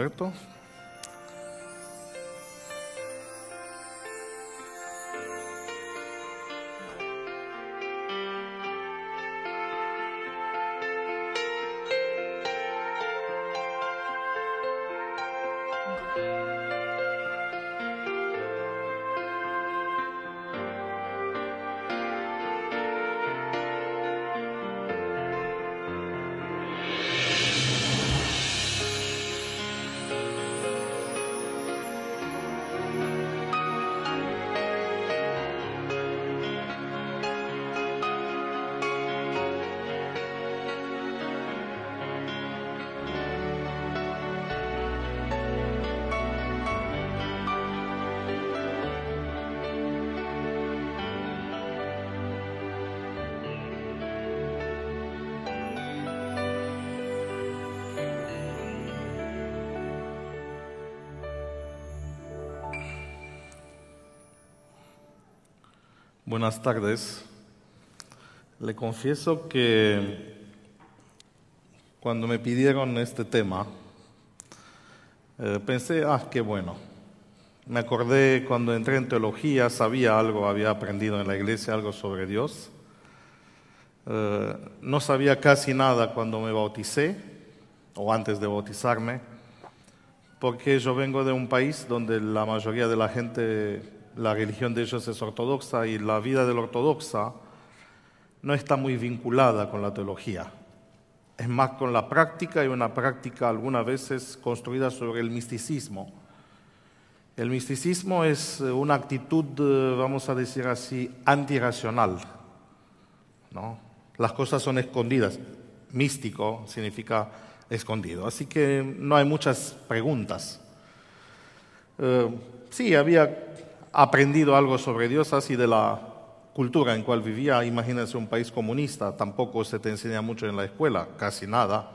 Alberto. Buenas tardes. Le confieso que cuando me pidieron este tema, pensé, qué bueno. Me acordé cuando entré en teología, sabía algo, había aprendido en la iglesia algo sobre Dios. No sabía casi nada cuando me bauticé, o antes de bautizarme, porque yo vengo de un país donde la mayoría de la gente, la religión de ellos es ortodoxa y la vida del ortodoxa no está muy vinculada con la teología. Es más con la práctica y una práctica algunas veces construida sobre el misticismo. El misticismo es una actitud, vamos a decir así, antirracional, ¿no? Las cosas son escondidas. Místico significa escondido. Así que no hay muchas preguntas. Sí, había aprendido algo sobre Dios, así de la cultura en cual vivía. Imagínense un país comunista, tampoco se te enseña mucho en la escuela, casi nada.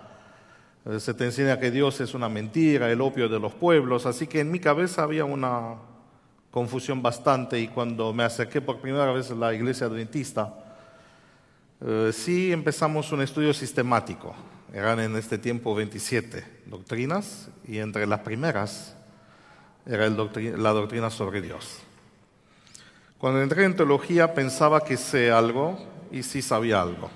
Se te enseña que Dios es una mentira, el opio de los pueblos, así que en mi cabeza había una confusión bastante, y cuando me acerqué por primera vez a la iglesia adventista, sí empezamos un estudio sistemático. Eran en este tiempo 27 doctrinas, y entre las primeras era la doctrina sobre Dios. Cuando entré en teología pensaba que sé algo, y sí sabía algo.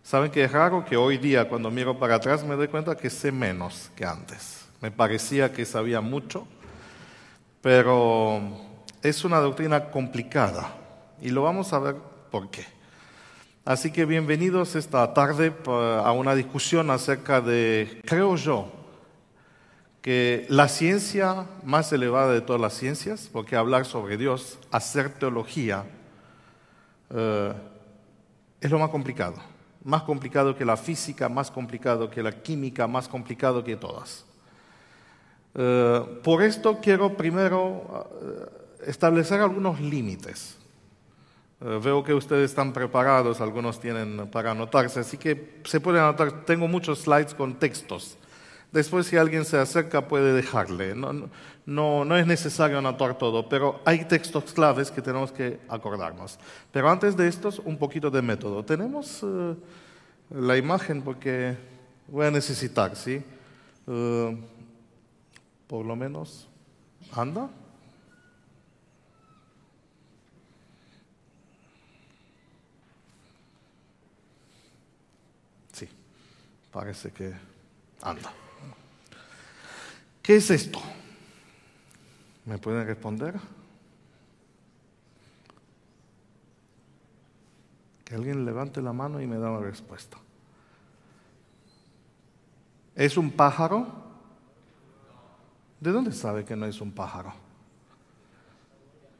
Saben que es raro que hoy día, cuando miro para atrás, me doy cuenta que sé menos que antes. Me parecía que sabía mucho, pero es una doctrina complicada, y lo vamos a ver por qué. Así que bienvenidos esta tarde a una discusión acerca de, creo yo, que la ciencia más elevada de todas las ciencias, porque hablar sobre Dios, hacer teología, es lo más complicado que la física, más complicado que la química, más complicado que todas. Por esto quiero primero establecer algunos límites. Veo que ustedes están preparados, algunos tienen para anotarse, así que se pueden anotar. Tengo muchos slides con textos. Después, si alguien se acerca, puede dejarle. No es necesario anotar todo, pero hay textos claves que tenemos que acordarnos. Pero antes de esto, un poquito de método. Tenemos la imagen, porque voy a necesitar, ¿sí? Por lo menos, ¿anda? Sí, parece que anda. ¿Qué es esto? ¿Me pueden responder? Que alguien levante la mano y me da una respuesta. ¿Es un pájaro? ¿De dónde sabe que no es un pájaro?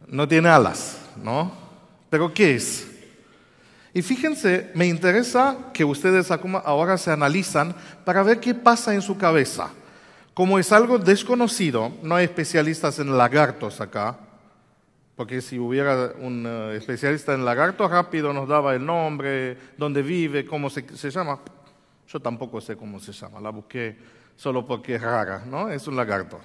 No tiene alas, ¿no? ¿Pero qué es? Y fíjense, me interesa que ustedes ahora se analizan para ver qué pasa en su cabeza. Como es algo desconocido, no hay especialistas en lagartos acá, porque si hubiera un especialista en lagartos, rápido nos daba el nombre, dónde vive, cómo se llama. Yo tampoco sé cómo se llama, la busqué solo porque es rara, ¿no? Es un lagarto.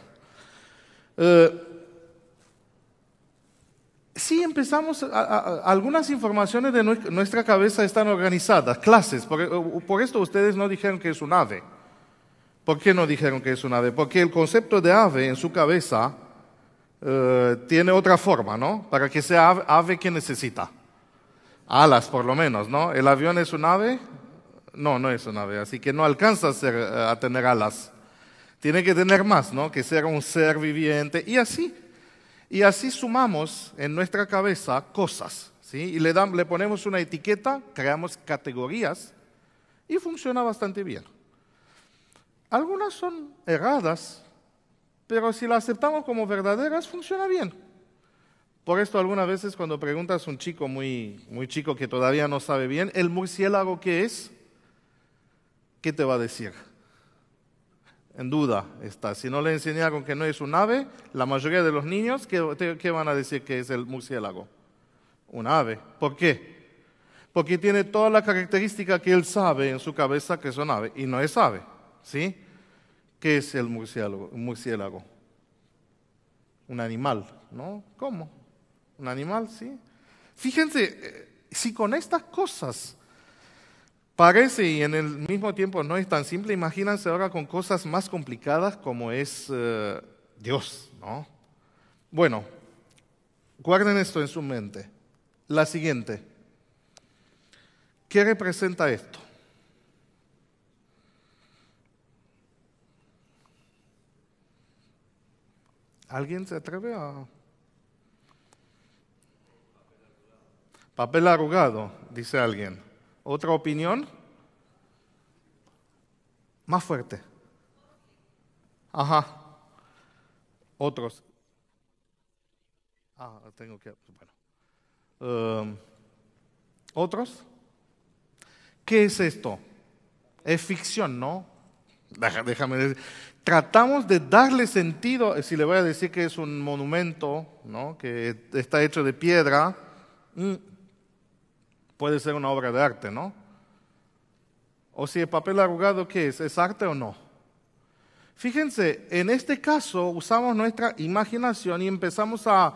Sí, empezamos, algunas informaciones de nuestra cabeza están organizadas, clases, por esto ustedes no dijeron que es un ave. ¿Por qué no dijeron que es un ave? Porque el concepto de ave en su cabeza tiene otra forma, ¿no? Para que sea ave, ¿qué necesita? Alas, por lo menos, ¿no? ¿El avión es un ave? No, no es un ave, así que no alcanza a tener alas. Tiene que tener más, ¿no? Que sea un ser viviente y así. Y así sumamos en nuestra cabeza cosas, ¿sí? Y le ponemos una etiqueta, creamos categorías y funciona bastante bien. Algunas son erradas, pero si las aceptamos como verdaderas, funciona bien. Por esto algunas veces cuando preguntas a un chico muy chico que todavía no sabe bien, ¿el murciélago qué es? ¿Qué te va a decir? En duda está. Si no le enseñaron que no es un ave, la mayoría de los niños, ¿qué van a decir que es el murciélago? Un ave. ¿Por qué? Porque tiene toda la característica que él sabe en su cabeza que es un ave, y no es ave, ¿sí? ¿Qué es el murciélago? Un murciélago. Un animal, ¿no? ¿Cómo? Un animal, ¿sí? Fíjense, si con estas cosas parece y en el mismo tiempo no es tan simple, imagínense ahora con cosas más complicadas como es Dios, ¿no? Bueno, guarden esto en su mente. La siguiente. ¿Qué representa esto? ¿Alguien se atreve a...? Papel arrugado, dice alguien. ¿Otra opinión? Más fuerte. Ajá. Otros. Tengo que... Bueno. ¿Otros? ¿Qué es esto? Es ficción, ¿no? Déjame decir. Tratamos de darle sentido, si le voy a decir que es un monumento, ¿no? Que está hecho de piedra, puede ser una obra de arte, ¿no? O si el papel arrugado, ¿qué es? ¿Es arte o no? Fíjense, en este caso usamos nuestra imaginación y empezamos a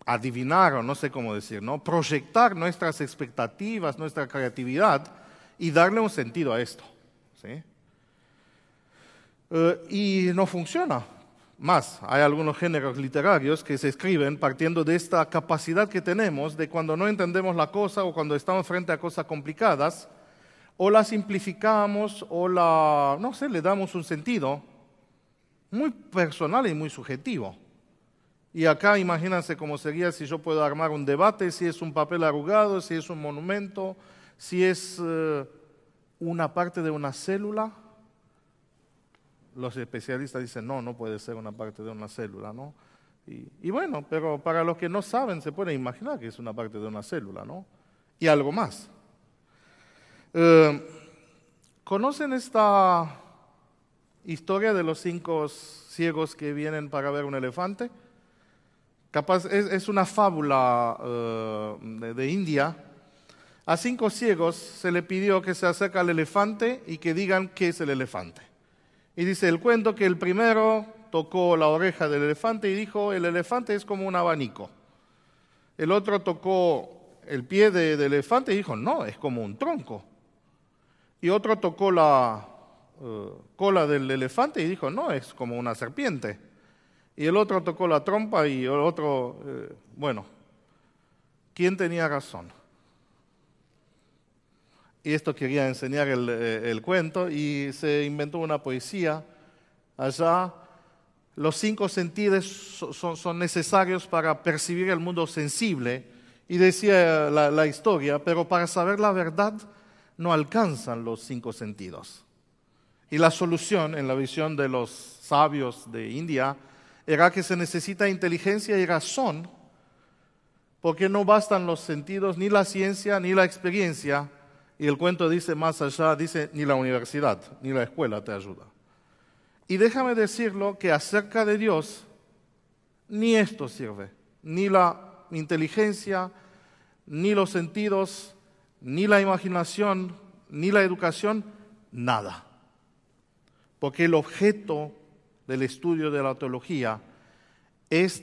adivinar, o no sé cómo decir, ¿no? Proyectar nuestras expectativas, nuestra creatividad y darle un sentido a esto, ¿sí? Y no funciona. Más, hay algunos géneros literarios que se escriben partiendo de esta capacidad que tenemos de cuando no entendemos la cosa o cuando estamos frente a cosas complicadas, o la simplificamos o no sé, le damos un sentido muy personal y muy subjetivo. Y acá imagínense cómo sería si yo puedo armar un debate, si es un papel arrugado, si es un monumento, si es una parte de una célula. Los especialistas dicen, no puede ser una parte de una célula, ¿no? Y bueno, pero para los que no saben se puede imaginar que es una parte de una célula, ¿no? Y algo más. ¿Conocen esta historia de los 5 ciegos que vienen para ver un elefante? Capaz, es una fábula de India. A 5 ciegos se le pidió que se acerque al elefante y que digan qué es el elefante. Y dice el cuento que el primero tocó la oreja del elefante y dijo, el elefante es como un abanico. El otro tocó el pie del elefante y dijo, no, es como un tronco. Y otro tocó la cola del elefante y dijo, no, es como una serpiente. Y el otro tocó la trompa y el otro, bueno, ¿quién tenía razón? Y esto quería enseñar el cuento y se inventó una poesía. Allá los 5 sentidos son necesarios para percibir el mundo sensible. Y decía la historia, pero para saber la verdad no alcanzan los 5 sentidos. Y la solución, en la visión de los sabios de India, era que se necesita inteligencia y razón, porque no bastan los sentidos, ni la ciencia, ni la experiencia. Y el cuento dice más allá, dice, ni la universidad, ni la escuela te ayuda. Y déjame decirlo que acerca de Dios, ni esto sirve, ni la inteligencia, ni los sentidos, ni la imaginación, ni la educación, nada. Porque el objeto del estudio de la teología es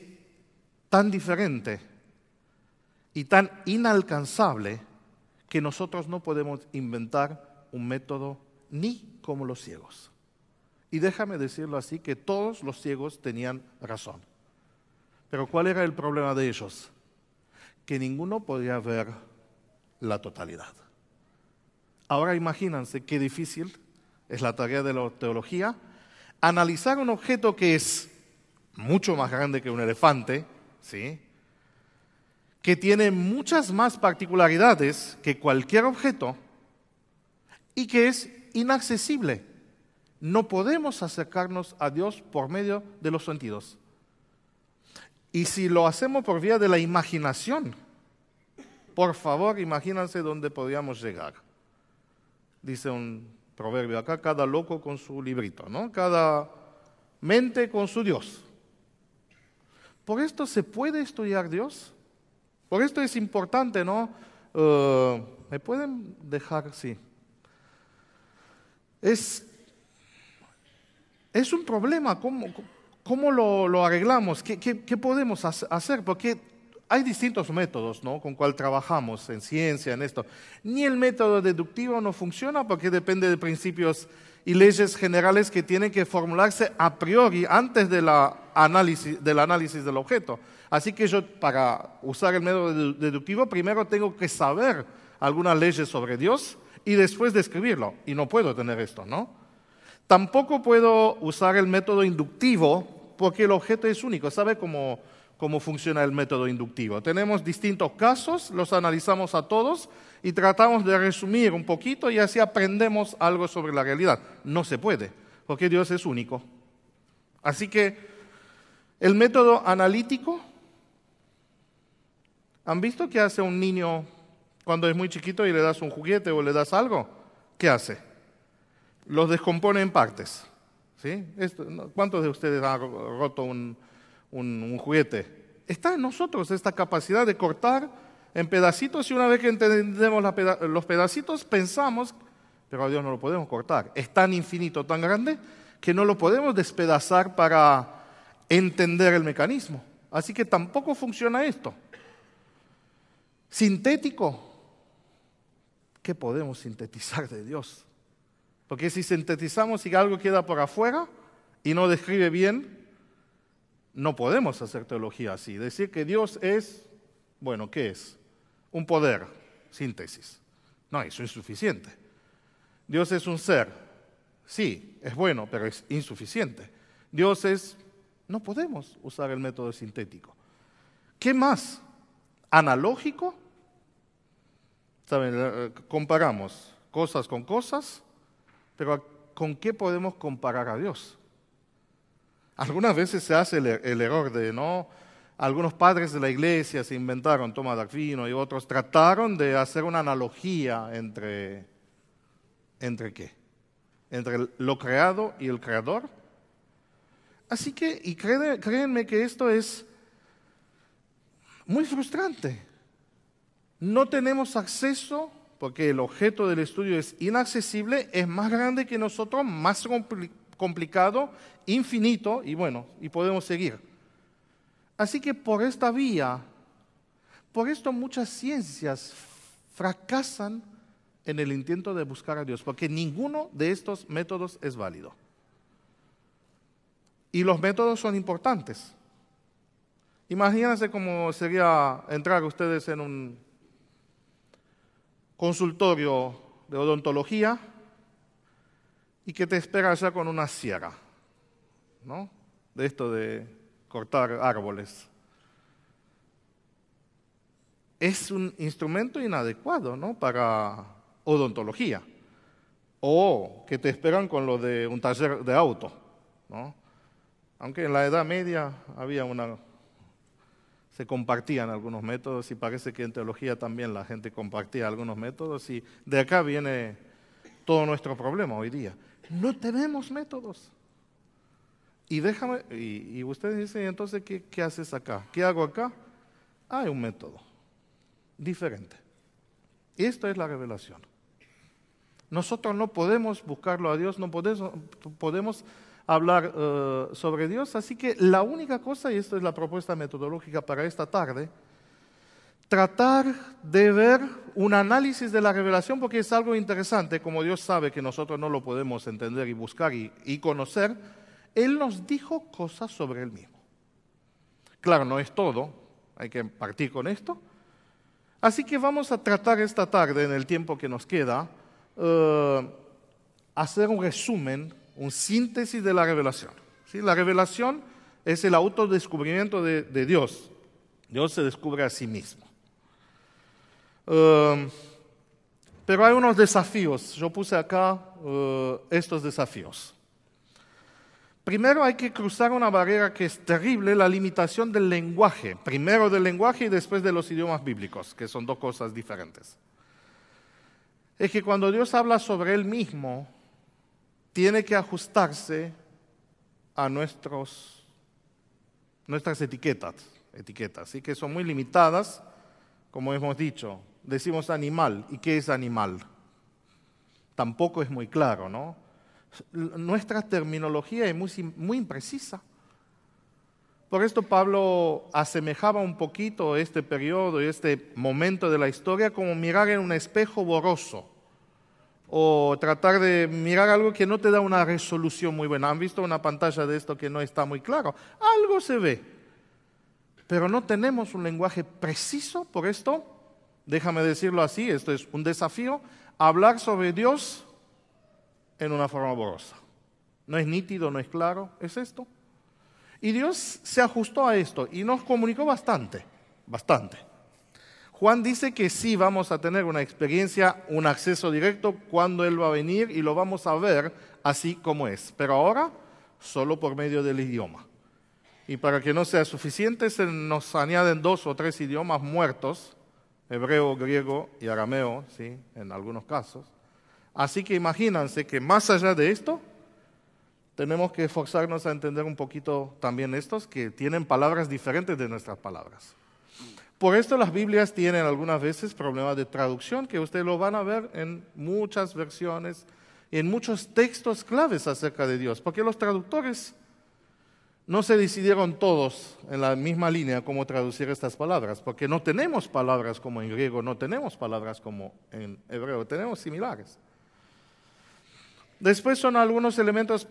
tan diferente y tan inalcanzable que nosotros no podemos inventar un método ni como los ciegos. Y déjame decirlo así, que todos los ciegos tenían razón. Pero ¿cuál era el problema de ellos? Que ninguno podía ver la totalidad. Ahora imagínense qué difícil es la tarea de la teología, analizar un objeto que es mucho más grande que un elefante, ¿sí?, que tiene muchas más particularidades que cualquier objeto y que es inaccesible. No podemos acercarnos a Dios por medio de los sentidos. Y si lo hacemos por vía de la imaginación, por favor, imagínense dónde podríamos llegar. Dice un proverbio acá, cada loco con su librito, ¿no? Cada mente con su Dios. Por esto se puede estudiar Dios. Por esto es importante, ¿no? ¿Me pueden dejar? Sí. Es un problema. ¿Cómo lo arreglamos? ¿Qué podemos hacer? Porque hay distintos métodos, ¿no?, con cual trabajamos en ciencia, en esto. Ni el método deductivo no funciona porque depende de principios y leyes generales que tienen que formularse a priori antes del análisis del objeto. Así que yo, para usar el método deductivo, primero tengo que saber algunas leyes sobre Dios y después describirlo. Y no puedo tener esto, ¿no? Tampoco puedo usar el método inductivo porque el objeto es único. ¿Sabe cómo funciona el método inductivo? Tenemos distintos casos, los analizamos a todos y tratamos de resumir un poquito y así aprendemos algo sobre la realidad. No se puede, porque Dios es único. Así que el método analítico, ¿han visto qué hace un niño cuando es muy chiquito y le das un juguete o le das algo? ¿Qué hace? Los descompone en partes, ¿sí? ¿Cuántos de ustedes han roto un juguete? Está en nosotros esta capacidad de cortar en pedacitos y una vez que entendemos los pedacitos pensamos, pero a Dios no lo podemos cortar. Es tan infinito, tan grande, que no lo podemos despedazar para entender el mecanismo. Así que tampoco funciona esto. Sintético. ¿Qué podemos sintetizar de Dios? Porque si sintetizamos y algo queda por afuera y no describe bien, no podemos hacer teología así. Decir que Dios es, bueno, ¿qué es? Un poder, síntesis. No, eso es insuficiente. Dios es un ser. Sí, es bueno, pero es insuficiente. Dios es, no podemos usar el método sintético. ¿Qué más? Analógico. ¿Saben? Comparamos cosas con cosas, pero ¿con qué podemos comparar a Dios? Algunas veces se hace el error de, ¿no? Algunos padres de la iglesia se inventaron, Tomás de Aquino y otros, trataron de hacer una analogía ¿entre qué? Entre lo creado y el creador. Así que, y créanme que esto es muy frustrante. No tenemos acceso, porque el objeto del estudio es inaccesible, es más grande que nosotros, más complicado, infinito, y bueno, y podemos seguir. Así que por esta vía, por esto muchas ciencias fracasan en el intento de buscar a Dios, porque ninguno de estos métodos es válido. Y los métodos son importantes. Imagínense cómo sería entrar ustedes en un consultorio de odontología y que te espera allá con una sierra, ¿no? De esto de cortar árboles. Es un instrumento inadecuado, ¿no?, para odontología. O que te esperan con lo de un taller de auto, ¿no? Aunque en la Edad Media se compartían algunos métodos y parece que en teología también la gente compartía algunos métodos y de acá viene todo nuestro problema hoy día. No tenemos métodos. Y ustedes dicen, entonces, ¿qué haces acá? ¿Qué hago acá? Hay un método diferente. Y esto es la revelación. Nosotros no podemos buscarlo a Dios, no podemos hablar sobre Dios, así que la única cosa, y esto es la propuesta metodológica para esta tarde, tratar de ver un análisis de la revelación, porque es algo interesante, como Dios sabe que nosotros no lo podemos entender y buscar y conocer, Él nos dijo cosas sobre Él mismo. Claro, no es todo, hay que partir con esto. Así que vamos a tratar esta tarde, en el tiempo que nos queda, hacer un resumen, un síntesis de la revelación. ¿Sí? La revelación es el autodescubrimiento de Dios. Dios se descubre a sí mismo. Pero hay unos desafíos. Yo puse acá estos desafíos. Primero hay que cruzar una barrera que es terrible, la limitación del lenguaje. Primero del lenguaje y después de los idiomas bíblicos, que son dos cosas diferentes. Es que cuando Dios habla sobre Él mismo, tiene que ajustarse a nuestras etiquetas, ¿sí? Que son muy limitadas, como hemos dicho. Decimos animal, ¿y qué es animal? Tampoco es muy claro, ¿no? Nuestra terminología es muy imprecisa. Por esto Pablo asemejaba un poquito este periodo y este momento de la historia como mirar en un espejo borroso o tratar de mirar algo que no te da una resolución muy buena. ¿Han visto una pantalla de esto que no está muy claro? Algo se ve, pero no tenemos un lenguaje preciso. Por esto, déjame decirlo así, esto es un desafío, hablar sobre Dios en una forma borrosa. No es nítido, no es claro, es esto. Y Dios se ajustó a esto y nos comunicó bastante. Juan dice que sí vamos a tener una experiencia, un acceso directo cuando Él va a venir y lo vamos a ver así como es. Pero ahora, solo por medio del idioma. Y para que no sea suficiente, se nos añaden 2 o 3 idiomas muertos, hebreo, griego y arameo, ¿sí? En algunos casos. Así que imagínense que más allá de esto, tenemos que esforzarnos a entender un poquito también estos que tienen palabras diferentes de nuestras palabras. Por esto las Biblias tienen algunas veces problemas de traducción, que ustedes lo van a ver en muchas versiones, en muchos textos claves acerca de Dios, porque los traductores no se decidieron todos en la misma línea cómo traducir estas palabras, porque no tenemos palabras como en griego, no tenemos palabras como en hebreo, tenemos similares. Después son algunos elementos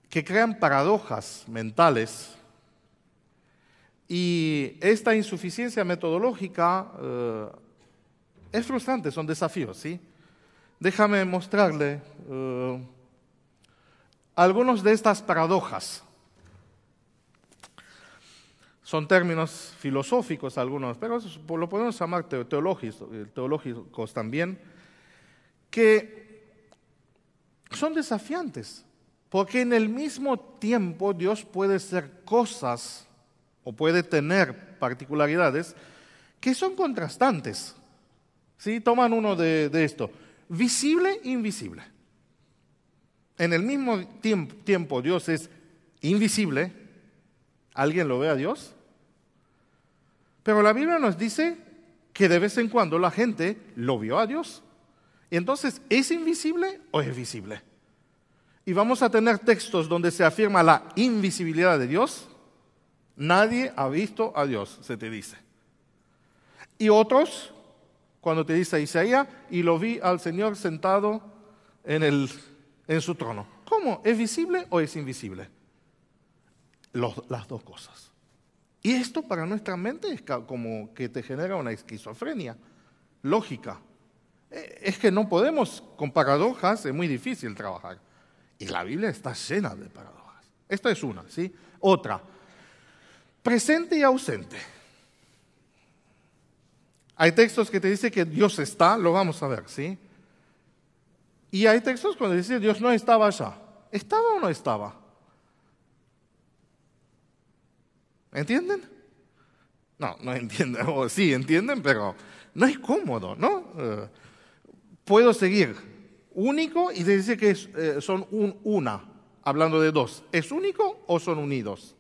que crean paradojas mentales y esta insuficiencia metodológica es frustrante, son desafíos, ¿sí? Déjame mostrarle algunos de estas paradojas. Son términos filosóficos algunos, pero lo podemos llamar teológicos también, que son desafiantes, porque en el mismo tiempo Dios puede ser cosas o puede tener particularidades que son contrastantes. ¿Sí? Toman uno de esto, visible e invisible. En el mismo tiempo Dios es invisible. ¿Alguien lo ve a Dios? Pero la Biblia nos dice que de vez en cuando la gente lo vio a Dios. Y entonces, ¿es invisible o es visible? Y vamos a tener textos donde se afirma la invisibilidad de Dios. Nadie ha visto a Dios, se te dice. Y otros, cuando te dice Isaías, y lo vi al Señor sentado en su trono. ¿Cómo? ¿Es visible o es invisible? Las dos cosas. Y esto para nuestra mente es como que te genera una esquizofrenia lógica. Es que no podemos, con paradojas es muy difícil trabajar. Y la Biblia está llena de paradojas. Esta es una, ¿sí? Otra, presente y ausente. Hay textos que te dicen que Dios está, lo vamos a ver, ¿sí? Y hay textos cuando dice Dios no estaba allá. ¿Estaba o no estaba? ¿Entienden? No entienden. O sí, entienden, pero no es cómodo, ¿no? Puedo seguir. Único y dice que son una, hablando de dos. ¿Es único o son unidos?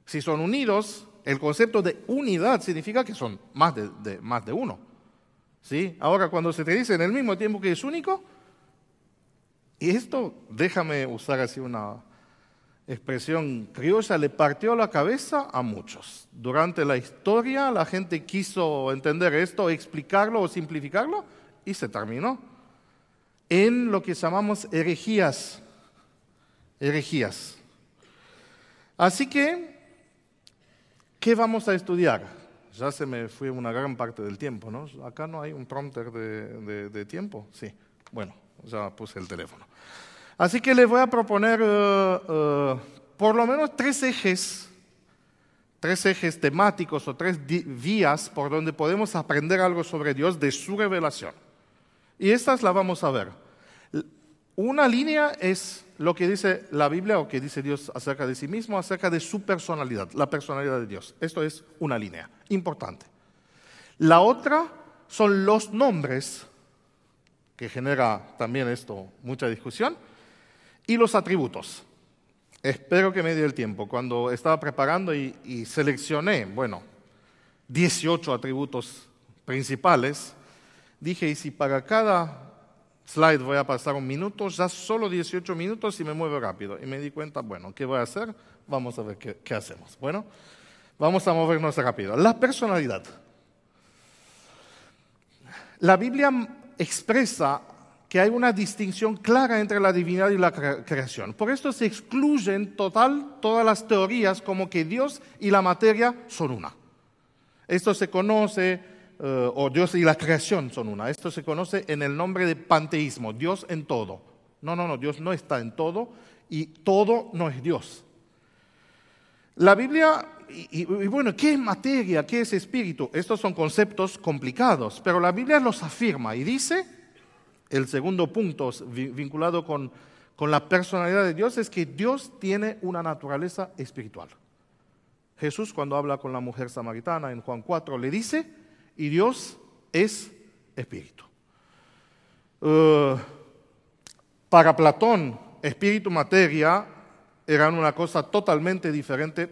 Si son unidos, el concepto de unidad significa que son más de uno. ¿Sí? Ahora, cuando se te dice en el mismo tiempo que es único, y esto, déjame usar así expresión criolla, le partió la cabeza a muchos. Durante la historia la gente quiso entender esto, explicarlo o simplificarlo y se terminó en lo que llamamos herejías. Herejías. Así que, ¿qué vamos a estudiar? Ya se me fue una gran parte del tiempo, ¿no? Acá no hay un prompter de tiempo. Sí, bueno, ya puse el teléfono. Así que les voy a proponer por lo menos tres ejes temáticos o tres vías por donde podemos aprender algo sobre Dios de su revelación. Y estas las vamos a ver. Una línea es lo que dice la Biblia o que dice Dios acerca de sí mismo, acerca de su personalidad, la personalidad de Dios. Esto es una línea importante. La otra son los nombres, que genera también esto mucha discusión, y los atributos. Espero que me dé el tiempo. Cuando estaba preparando y seleccioné, 18 atributos principales, dije, y si para cada slide voy a pasar un minuto, ya solo 18 minutos y me muevo rápido. Y me di cuenta, ¿qué voy a hacer? Vamos a ver qué hacemos. Bueno, vamos a movernos rápido. La personalidad. La Biblia expresa que hay una distinción clara entre la divinidad y la creación. Por esto se excluyen todas las teorías como que Dios y la materia son una. Esto se conoce, o Dios y la creación son una. Esto se conoce en el nombre de panteísmo, Dios en todo. No, Dios no está en todo y todo no es Dios. La Biblia, ¿qué es materia? ¿Qué es espíritu? Estos son conceptos complicados, pero la Biblia los afirma y dice, el segundo punto vinculado con la personalidad de Dios es que Dios tiene una naturaleza espiritual. Jesús, cuando habla con la mujer samaritana en Juan 4, le dice, y Dios es espíritu. Para Platón, espíritu y materia eran una cosa totalmente diferente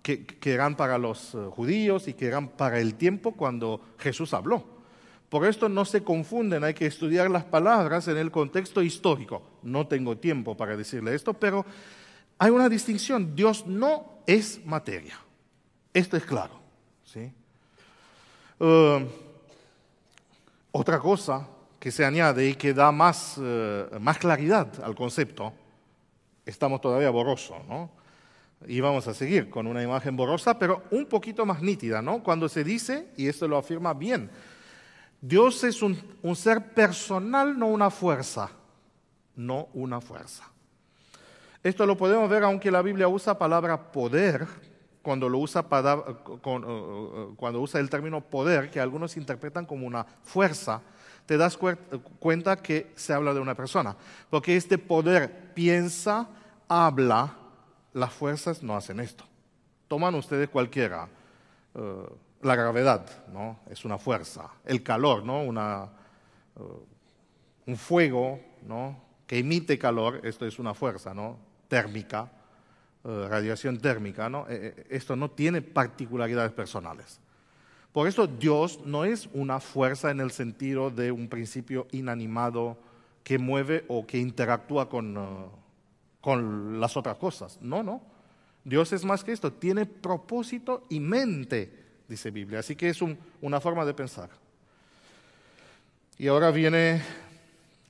que eran para los judíos y que eran para el tiempo cuando Jesús habló. Por esto no se confunden, hay que estudiar las palabras en el contexto histórico. No tengo tiempo para decirle esto, pero hay una distinción. Dios no es materia. Esto es claro, ¿sí? Otra cosa que se añade y que da más claridad al concepto, estamos todavía borrosos, ¿no? Y vamos a seguir con una imagen borrosa, pero un poquito más nítida, ¿no? Cuando se dice, y esto lo afirma bien, Dios es un ser personal, no una fuerza. No una fuerza. Esto lo podemos ver aunque la Biblia usa palabra poder, cuando usa el término poder, que algunos interpretan como una fuerza, te das cuenta que se habla de una persona. Porque este poder piensa, habla, las fuerzas no hacen esto. Toman ustedes cualquiera. La gravedad, ¿no? Es una fuerza. El calor, ¿no? Un fuego, ¿no? Que emite calor, esto es una fuerza, ¿no? Térmica, radiación térmica, ¿no? Esto no tiene particularidades personales. Por eso Dios no es una fuerza en el sentido de un principio inanimado que mueve o que interactúa con las otras cosas. No. Dios es más que esto, tiene propósito y mente, dice Biblia. Así que es una forma de pensar. Y ahora vienen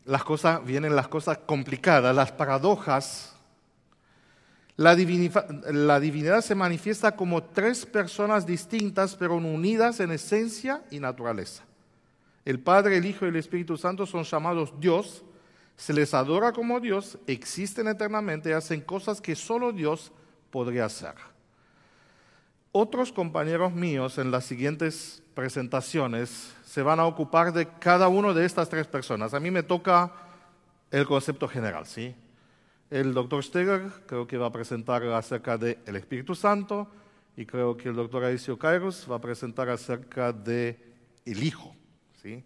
las cosas complicadas, las paradojas. La divinidad se manifiesta como tres personas distintas, pero unidas en esencia y naturaleza. El Padre, el Hijo y el Espíritu Santo son llamados Dios, se les adora como Dios, existen eternamente y hacen cosas que solo Dios podría hacer. Otros compañeros míos en las siguientes presentaciones se van a ocupar de cada una de estas tres personas. A mí me toca el concepto general, ¿sí? El doctor Steger creo que va a presentar acerca del Espíritu Santo y creo que el doctor Aicio Kairos va a presentar acerca del Hijo, ¿sí?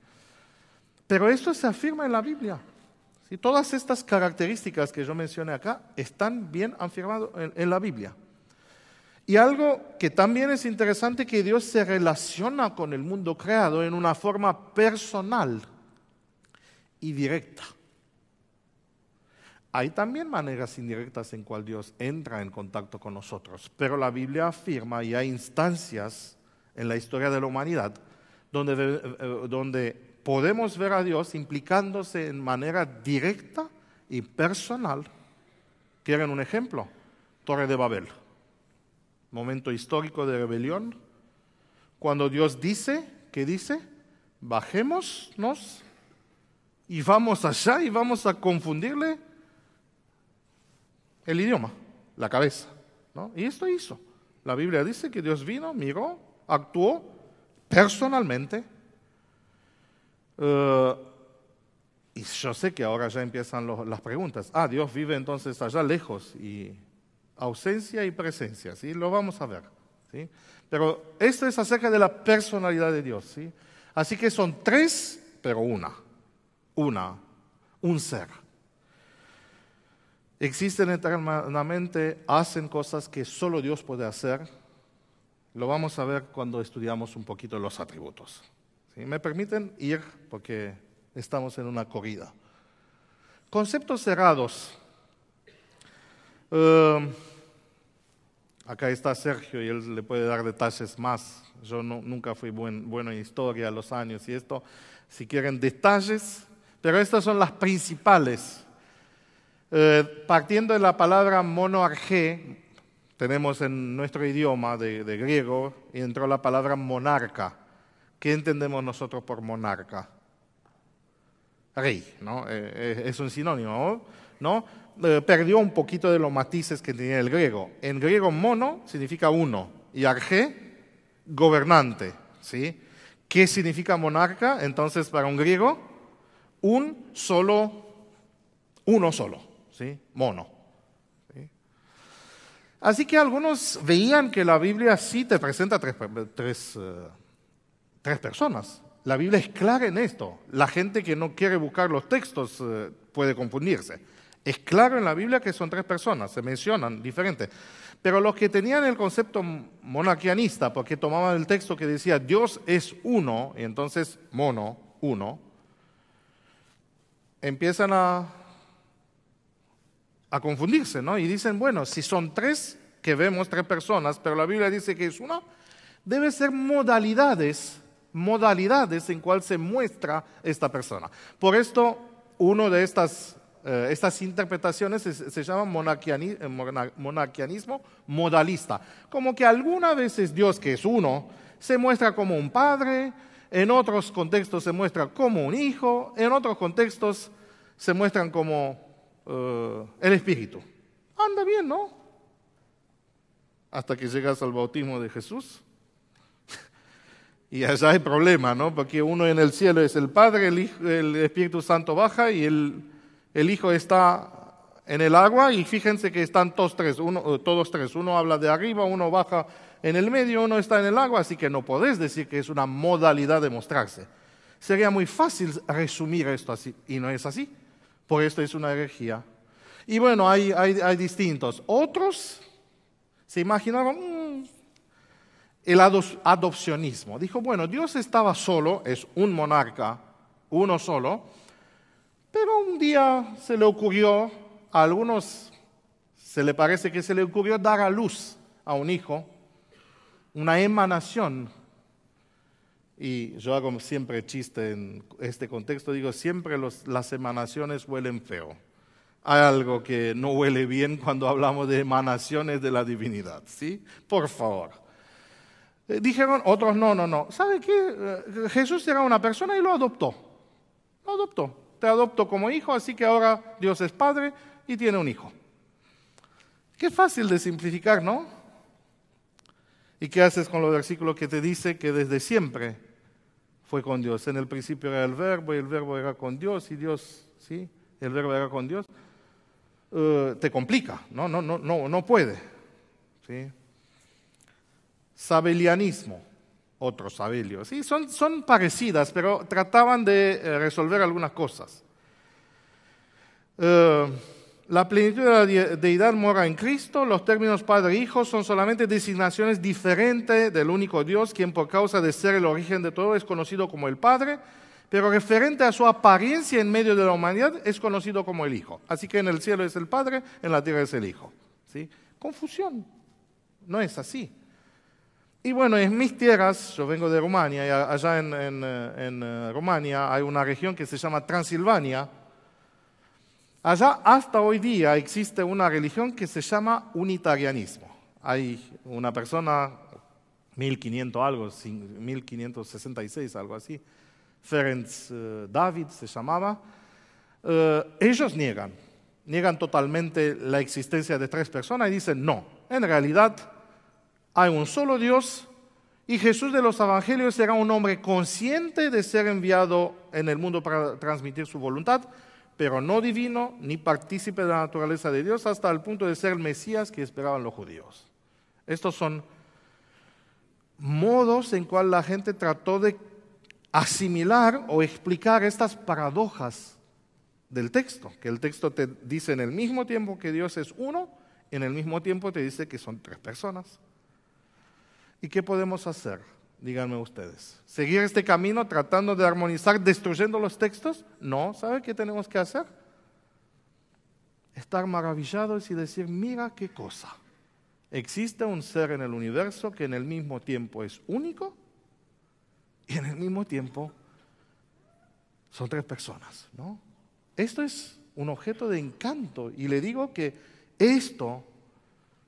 Pero esto se afirma en la Biblia. ¿Sí? Todas estas características que yo mencioné acá están bien afirmadas en la Biblia. Y algo que también es interesante, que Dios se relaciona con el mundo creado en una forma personal y directa. Hay también maneras indirectas en cual Dios entra en contacto con nosotros, pero la Biblia afirma y hay instancias en la historia de la humanidad donde podemos ver a Dios implicándose en manera directa y personal. ¿Quieren un ejemplo? Torre de Babel, momento histórico de rebelión, cuando Dios dice, ¿qué dice? Bajémonos y vamos allá y vamos a confundirle el idioma, la cabeza, ¿no? Y esto hizo. La Biblia dice que Dios vino, miró, actuó personalmente. Y yo sé que ahora ya empiezan las preguntas. Dios vive entonces allá lejos, y ausencia y presencia, ¿sí? Lo vamos a ver, ¿sí? Pero esto es acerca de la personalidad de Dios, ¿sí? Así que son tres, pero un ser. Existen eternamente, hacen cosas que solo Dios puede hacer. Lo vamos a ver cuando estudiamos un poquito los atributos, ¿sí? ¿Me permiten ir? Porque estamos en una corrida. Conceptos cerrados. Acá está Sergio y él le puede dar detalles más. Yo nunca fui bueno en historia a los años y esto, si quieren detalles, pero estas son las principales. Partiendo de la palabra monarqué, tenemos en nuestro idioma de griego, y entró la palabra monarca. ¿Qué entendemos nosotros por monarca? Rey, ¿no? Es un sinónimo, ¿no? Perdió un poquito de los matices que tenía el griego. En griego mono significa uno y arge, gobernante, ¿sí? ¿Qué significa monarca? Entonces, para un griego, uno solo, ¿sí? Mono. ¿Sí? Así que algunos veían que la Biblia sí te presenta tres personas. La Biblia es clara en esto. La gente que no quiere buscar los textos puede confundirse. Es claro en la Biblia que son tres personas, se mencionan diferentes. Pero los que tenían el concepto monarquianista, porque tomaban el texto que decía Dios es uno, y entonces mono, uno, empiezan a confundirse, ¿no? Y dicen, bueno, si son tres, que vemos tres personas, pero la Biblia dice que es una, debe ser modalidades en cual se muestra esta persona. Por esto, uno de estas interpretaciones se llama monarquianismo modalista. Como que algunas veces Dios, que es uno, se muestra como un padre, en otros contextos se muestra como un hijo, en otros contextos se muestran como el Espíritu. Anda bien, ¿no? Hasta que llegas al bautismo de Jesús. Y allá hay problema, ¿no? Porque uno en el cielo es el Padre, el Espíritu Santo baja y el Hijo está en el agua, y fíjense que están todos tres. Uno habla de arriba, uno baja en el medio, uno está en el agua, así que no podés decir que es una modalidad de mostrarse. Sería muy fácil resumir esto así, y no es así. Por esto es una herejía. Y bueno, hay distintos. Otros se imaginaron el adopcionismo. Dijo, bueno, Dios estaba solo, es un monarca, uno solo, pero un día se le ocurrió, a algunos se le parece que se le ocurrió dar a luz a un hijo, una emanación. Y yo hago siempre chiste en este contexto, digo, siempre las emanaciones huelen feo. Hay algo que no huele bien cuando hablamos de emanaciones de la divinidad, ¿sí? Por favor. Dijeron otros, no. ¿Sabe qué? Jesús era una persona y lo adoptó. Lo adoptó. Te adopto como hijo, así que ahora Dios es padre y tiene un hijo. Qué fácil de simplificar, ¿no? ¿Y qué haces con los versículos que te dice que desde siempre fue con Dios? En el principio era el verbo y el verbo era con Dios y Dios, ¿sí? El verbo era con Dios. Te complica, no puede, ¿sí? Sabelianismo, otro Sabelio, ¿sí? Son parecidas, pero trataban de resolver algunas cosas. La plenitud de la deidad mora en Cristo. Los términos Padre e Hijo son solamente designaciones diferentes del único Dios, quien por causa de ser el origen de todo es conocido como el Padre, pero referente a su apariencia en medio de la humanidad es conocido como el Hijo. Así que en el cielo es el Padre, en la tierra es el Hijo. ¿Sí? Confusión, no es así. Y bueno, en mis tierras, yo vengo de Rumania, y allá en Rumania hay una región que se llama Transilvania. Allá hasta hoy día existe una religión que se llama unitarianismo. Hay una persona, 1566, algo así, Ferenc David se llamaba. Ellos niegan totalmente la existencia de tres personas y dicen no, en realidad hay un solo Dios y Jesús de los Evangelios era un hombre consciente de ser enviado en el mundo para transmitir su voluntad, pero no divino ni partícipe de la naturaleza de Dios hasta el punto de ser el Mesías que esperaban los judíos. Estos son modos en cual la gente trató de asimilar o explicar estas paradojas del texto, que el texto te dice en el mismo tiempo que Dios es uno, en el mismo tiempo te dice que son tres personas. ¿Y qué podemos hacer? Díganme ustedes. ¿Seguir este camino tratando de armonizar, destruyendo los textos? No, ¿sabe qué tenemos que hacer? Estar maravillados y decir, mira qué cosa. Existe un ser en el universo que en el mismo tiempo es único y en el mismo tiempo son tres personas, ¿no? Esto es un objeto de encanto y le digo que esto,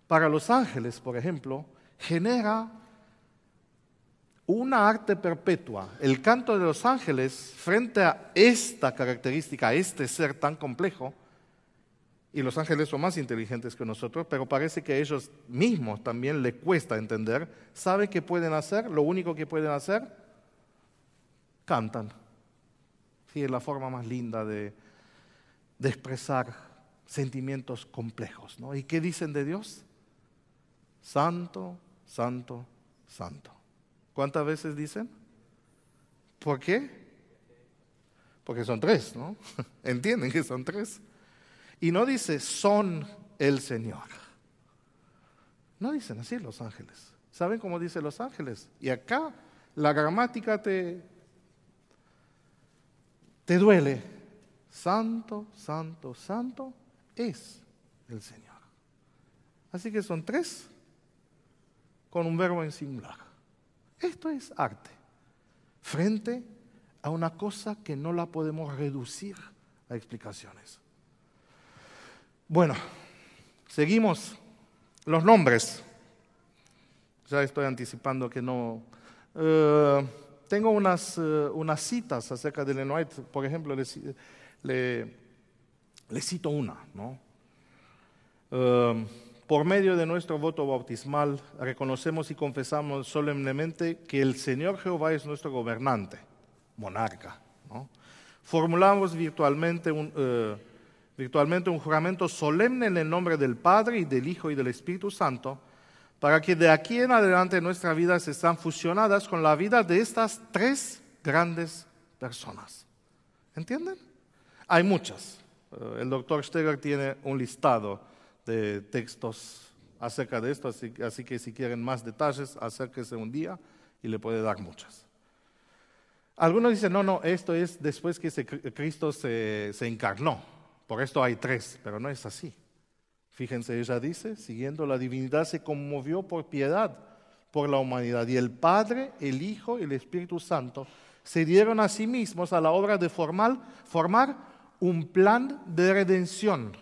para los ángeles, por ejemplo, genera una arte perpetua. El canto de los ángeles frente a esta característica, a este ser tan complejo, y los ángeles son más inteligentes que nosotros, pero parece que a ellos mismos también les cuesta entender. ¿Saben qué pueden hacer? Lo único que pueden hacer, cantan. Sí, es la forma más linda de expresar sentimientos complejos, ¿no? ¿Y qué dicen de Dios? Santo, santo, santo. ¿Cuántas veces dicen? ¿Por qué? Porque son tres, ¿no? ¿Entienden que son tres? Y no dice, son el Señor. No dicen así los ángeles. ¿Saben cómo dicen los ángeles? Y acá la gramática te duele. Santo, santo, santo es el Señor. Así que son tres con un verbo en singular. Esto es arte, frente a una cosa que no la podemos reducir a explicaciones. Bueno, seguimos. Los nombres. Ya estoy anticipando que no. Tengo unas citas acerca de Ellen White. Por ejemplo, le cito una, ¿no? Por medio de nuestro voto bautismal, reconocemos y confesamos solemnemente que el Señor Jehová es nuestro gobernante, monarca, ¿no? Formulamos virtualmente un juramento solemne en el nombre del Padre y del Hijo y del Espíritu Santo, para que de aquí en adelante nuestras vidas estén fusionadas con la vida de estas tres grandes personas. ¿Entienden? Hay muchas. El doctor Steger tiene un listado de textos acerca de esto, así que si quieren más detalles, acérquese un día y le puede dar muchas. Algunos dicen, no, esto es después que Cristo se encarnó, por esto hay tres, pero no es así. Fíjense, ella dice, siguiendo la divinidad se conmovió por piedad por la humanidad, y el Padre, el Hijo y el Espíritu Santo se dieron a sí mismos a la obra de formar un plan de redención.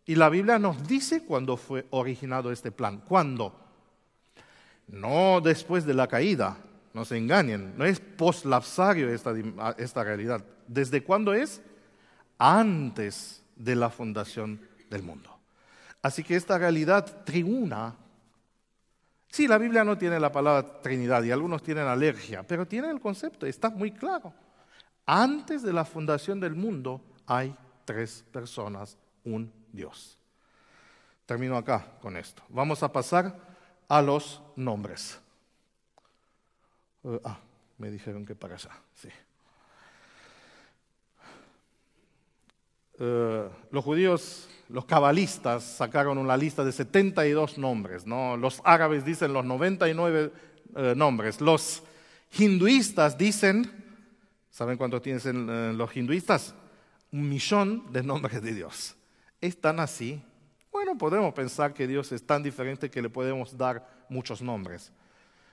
Y la Biblia nos dice cuándo fue originado este plan. ¿Cuándo? No después de la caída, no se engañen, no es poslapsario esta realidad. ¿Desde cuándo es? Antes de la fundación del mundo. Así que esta realidad triuna, sí, la Biblia no tiene la palabra Trinidad y algunos tienen alergia, pero tiene el concepto, está muy claro. Antes de la fundación del mundo hay tres personas, un Dios. Termino acá con esto. Vamos a pasar a los nombres. Me dijeron que para allá, sí. Los judíos, los cabalistas sacaron una lista de 72 nombres, ¿no? Los árabes dicen los 99 nombres. Los hinduistas dicen ¿Saben cuántos tienen los hinduistas? 1.000.000 de nombres de Dios. ¿Es tan así? Bueno, podemos pensar que Dios es tan diferente que le podemos dar muchos nombres.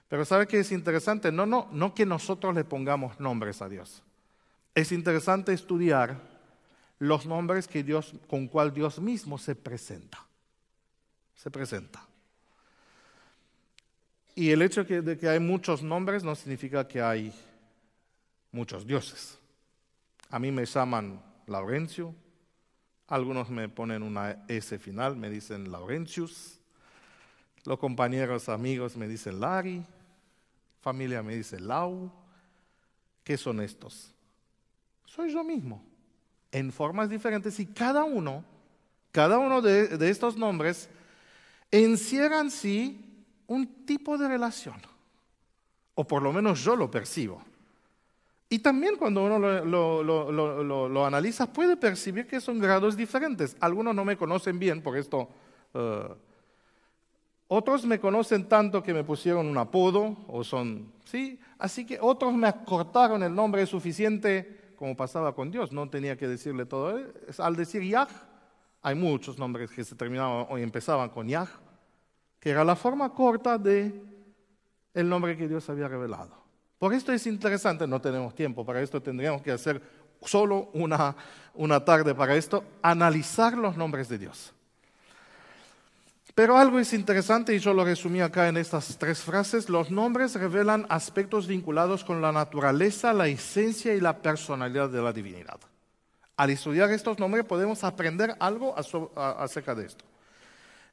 Pero ¿sabe qué es interesante? No que nosotros le pongamos nombres a Dios. Es interesante estudiar los nombres con cual Dios mismo se presenta. Se presenta. Y el hecho de que hay muchos nombres no significa que hay muchos dioses. A mí me llaman Laurencio, algunos me ponen una S final, me dicen Laurentius, los compañeros, amigos me dicen Lari, familia me dice Lau. ¿Qué son estos? Soy yo mismo, en formas diferentes, y cada uno de estos nombres encierra en sí un tipo de relación, o por lo menos yo lo percibo. Y también cuando uno lo analiza puede percibir que son grados diferentes. Algunos no me conocen bien, por esto otros me conocen tanto que me pusieron un apodo, ¿sí? Así que otros me acortaron el nombre suficiente, como pasaba con Dios, no tenía que decirle todo. Al decir Yah, hay muchos nombres que se terminaban o empezaban con Yah, que era la forma corta de el nombre que Dios había revelado. Por esto es interesante, no tenemos tiempo para esto, tendríamos que hacer solo una tarde para esto, analizar los nombres de Dios. Pero algo es interesante y yo lo resumí acá en estas 3 frases. Los nombres revelan aspectos vinculados con la naturaleza, la esencia y la personalidad de la divinidad. Al estudiar estos nombres podemos aprender algo acerca de esto.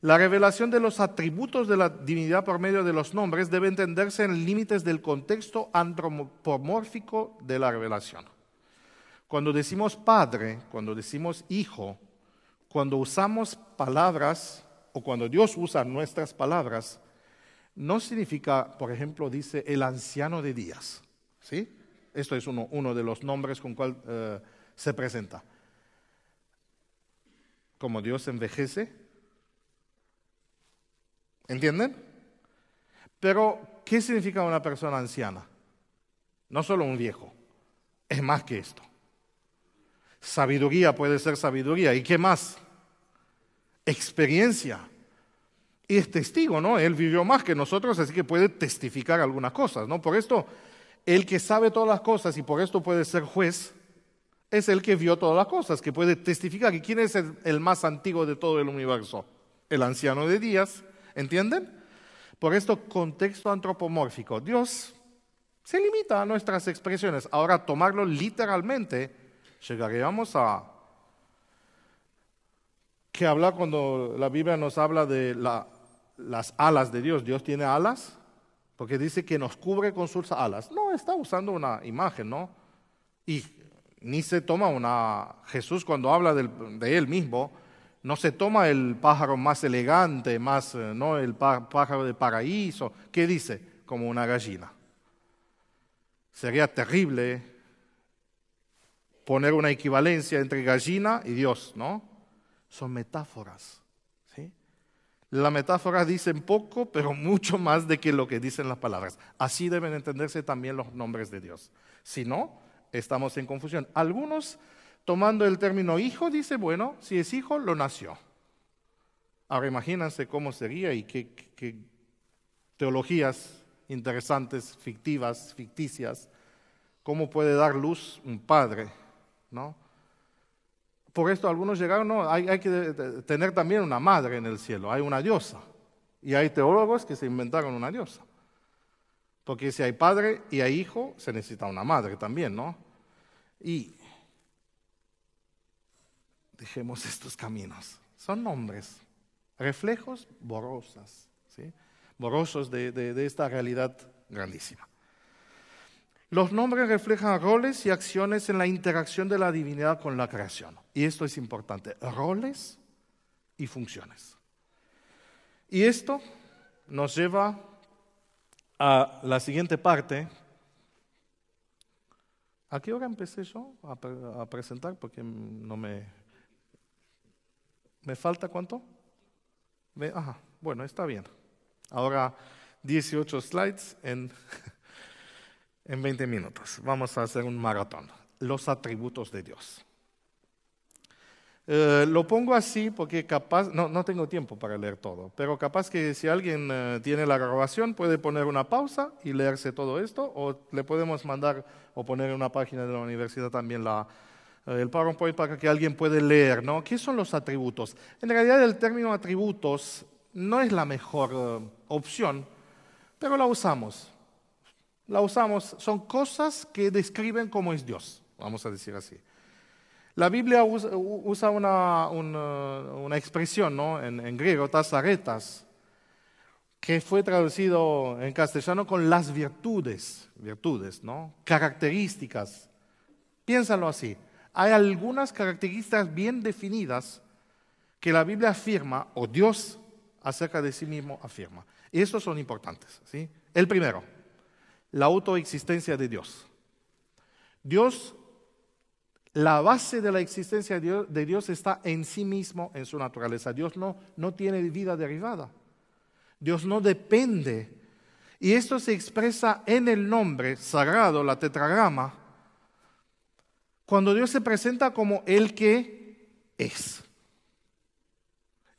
La revelación de los atributos de la divinidad por medio de los nombres debe entenderse en límites del contexto antropomórfico de la revelación. Cuando decimos Padre, cuando decimos Hijo, cuando usamos palabras o cuando Dios usa nuestras palabras, no significa, por ejemplo, dice el anciano de días, ¿sí? Esto es uno de los nombres con cual se presenta. Como Dios envejece, ¿entienden? Pero, ¿qué significa una persona anciana? No solo un viejo, es más que esto. Sabiduría puede ser sabiduría. ¿Y qué más? Experiencia. Y es testigo, ¿no? Él vivió más que nosotros, así que puede testificar algunas cosas, ¿no? Por esto, el que sabe todas las cosas y por esto puede ser juez, es el que vio todas las cosas, que puede testificar. ¿Y quién es el más antiguo de todo el universo? El anciano de días. ¿Entienden? Por esto, contexto antropomórfico. Dios se limita a nuestras expresiones. Ahora, tomarlo literalmente, llegaríamos a que habla cuando la Biblia nos habla de las alas de Dios. ¿Dios tiene alas? Porque dice que nos cubre con sus alas. No, está usando una imagen, ¿no? Y ni se toma Jesús cuando habla de él mismo, no se toma el pájaro más elegante, no el pájaro de paraíso. ¿Qué dice? Como una gallina. Sería terrible poner una equivalencia entre gallina y Dios, ¿no? Son metáforas, ¿sí? Las metáforas dicen poco, pero mucho más de que lo que dicen las palabras. Así deben entenderse también los nombres de Dios. Si no, estamos en confusión. Algunos, tomando el término hijo, dice, bueno, si es hijo, lo nació. Ahora imagínense cómo sería y qué teologías interesantes, ficticias, cómo puede dar luz un padre, ¿no? Por esto algunos llegaron, no, hay que tener también una madre en el cielo, hay una diosa. Y hay teólogos que se inventaron una diosa. Porque si hay padre y hay hijo, se necesita una madre también, ¿no? Y dejemos estos caminos. Son nombres, reflejos borrosos, ¿sí? Borrosos de esta realidad grandísima. Los nombres reflejan roles y acciones en la interacción de la divinidad con la creación. Y esto es importante, roles y funciones. Y esto nos lleva a la siguiente parte. ¿A qué hora empecé yo a presentar? Porque no me falta ¿cuánto? Bueno, está bien. Ahora 18 slides en en 20 minutos. Vamos a hacer un maratón. Los atributos de Dios. Lo pongo así porque capaz, no tengo tiempo para leer todo, pero capaz que si alguien tiene la grabación puede poner una pausa y leerse todo esto, o le podemos mandar o poner en una página de la universidad también el PowerPoint para que alguien pueda leer, ¿no? ¿Qué son los atributos? En realidad el término atributos no es la mejor opción, pero la usamos. Son cosas que describen cómo es Dios, vamos a decir así. La Biblia usa una expresión, ¿no? en griego, tasaretas, que fue traducido en castellano con las virtudes, ¿no? Características. Piénsalo así. Hay algunas características bien definidas que la Biblia afirma, o Dios acerca de sí mismo afirma. Y estos son importantes, ¿sí? El primero, la autoexistencia de Dios. La base de la existencia de Dios está en sí mismo, en su naturaleza. Dios no tiene vida derivada. Dios no depende. Y esto se expresa en el nombre sagrado, la tetragrama, cuando Dios se presenta como el que es.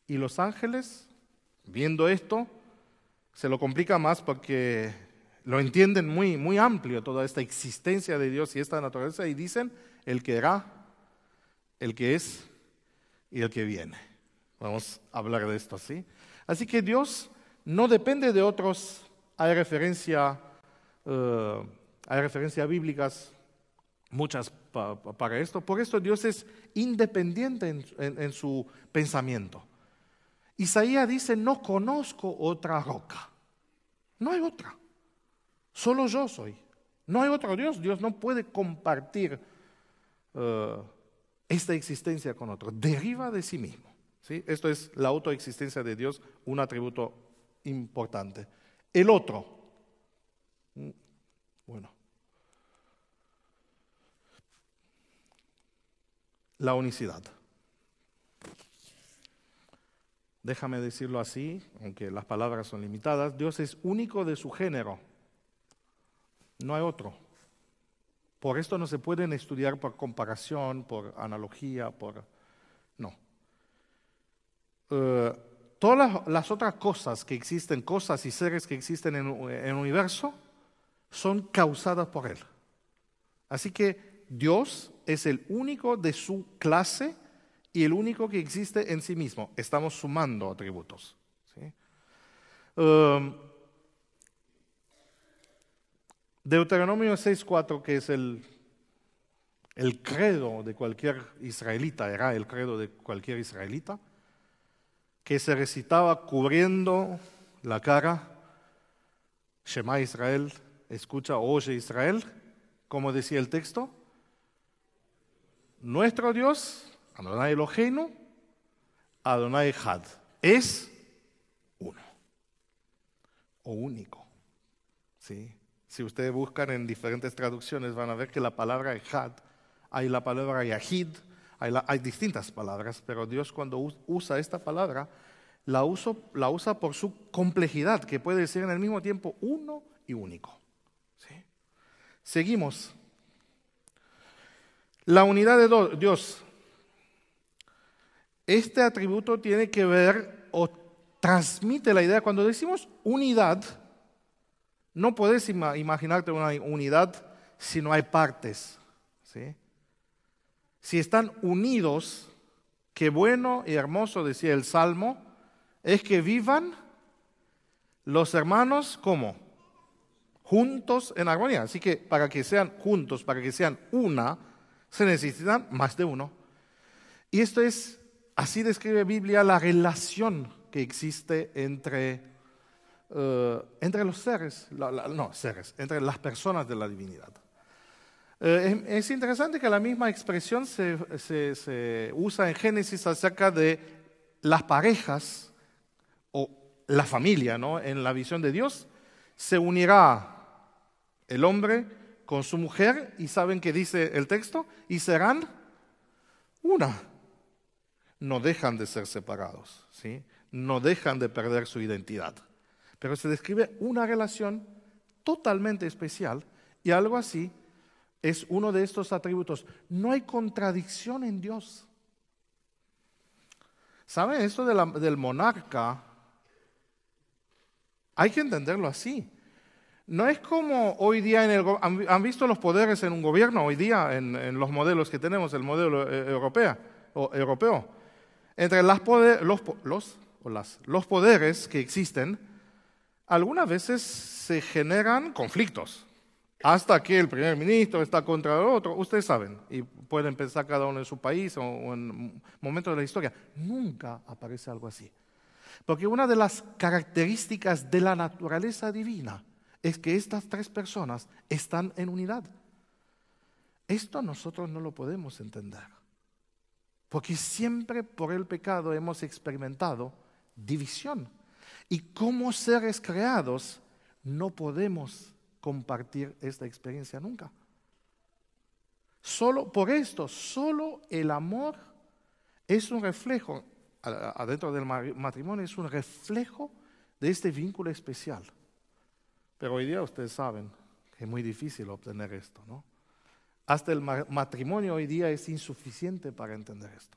Y los ángeles, viendo esto, se lo complica más porque lo entienden muy, muy amplio, toda esta existencia de Dios y esta naturaleza, y dicen el que era, el que es y el que viene. Vamos a hablar de esto así. Así que Dios no depende de otros. Hay referencias bíblicas, muchas para esto. Por esto Dios es independiente en su pensamiento. Isaías dice, no conozco otra roca. No hay otra. Solo yo soy. No hay otro Dios. Dios no puede compartir esta existencia con otro. Deriva de sí mismo. ¿Sí? Esto es la autoexistencia de Dios, un atributo importante. El otro. La unicidad. Déjame decirlo así, aunque las palabras son limitadas. Dios es único de su género. No hay otro. Por esto no se pueden estudiar por comparación, por analogía, no. Todas las otras cosas que existen, cosas y seres que existen en el universo, son causadas por Él. Así que Dios es el único de su clase y el único que existe en sí mismo. Estamos sumando atributos. ¿Sí? Deuteronomio 6:4, que es el credo de cualquier israelita, era el credo de cualquier israelita, que se recitaba cubriendo la cara. Shema Israel, escucha, oye Israel, como decía el texto, nuestro Dios, Adonai Eloheinu, Adonai Echad, es uno o único. ¿Sí? Si ustedes buscan en diferentes traducciones van a ver que la palabra Echad, hay la palabra Yahid, hay distintas palabras, pero Dios cuando usa esta palabra la usa por su complejidad, que puede ser en el mismo tiempo uno y único. ¿Sí? Seguimos. La unidad de Dios. Este atributo tiene que ver o transmite la idea. Cuando decimos unidad, no puedes imaginarte una unidad si no hay partes. ¿Sí? Si están unidos, qué bueno y hermoso, decía el Salmo, es que vivan los hermanos, ¿cómo? Juntos en armonía. Así que para que sean juntos, para que sean una, se necesitan más de uno. Y esto es, así describe Biblia la relación que existe entre los seres, entre las personas de la divinidad. Es interesante que la misma expresión se usa en Génesis acerca de las parejas o la familia, ¿no? En la visión de Dios se unirá el hombre con su mujer y ¿saben qué dice el texto? Y serán una. No dejan de ser separados, ¿sí? No dejan de perder su identidad. Pero se describe una relación totalmente especial Y algo así es uno de estos atributos. No hay contradicción en Dios. ¿Saben? Esto del monarca, hay que entenderlo así. No es como hoy día ¿han visto los poderes en un gobierno hoy día en los modelos que tenemos, el modelo europeo? Entre los poderes que existen, algunas veces se generan conflictos. Hasta que el primer ministro está contra el otro, ustedes saben, y pueden pensar cada uno en su país o en momentos de la historia. Nunca aparece algo así. Porque una de las características de la naturaleza divina es que estas tres personas están en unidad. Esto nosotros no lo podemos entender. Porque siempre por el pecado hemos experimentado división. Y como seres creados no podemos compartir esta experiencia nunca. Solo por esto, solo el amor es un reflejo, adentro del matrimonio, es un reflejo de este vínculo especial. Pero hoy día ustedes saben que es muy difícil obtener esto, ¿no? Hasta el matrimonio hoy día es insuficiente para entender esto.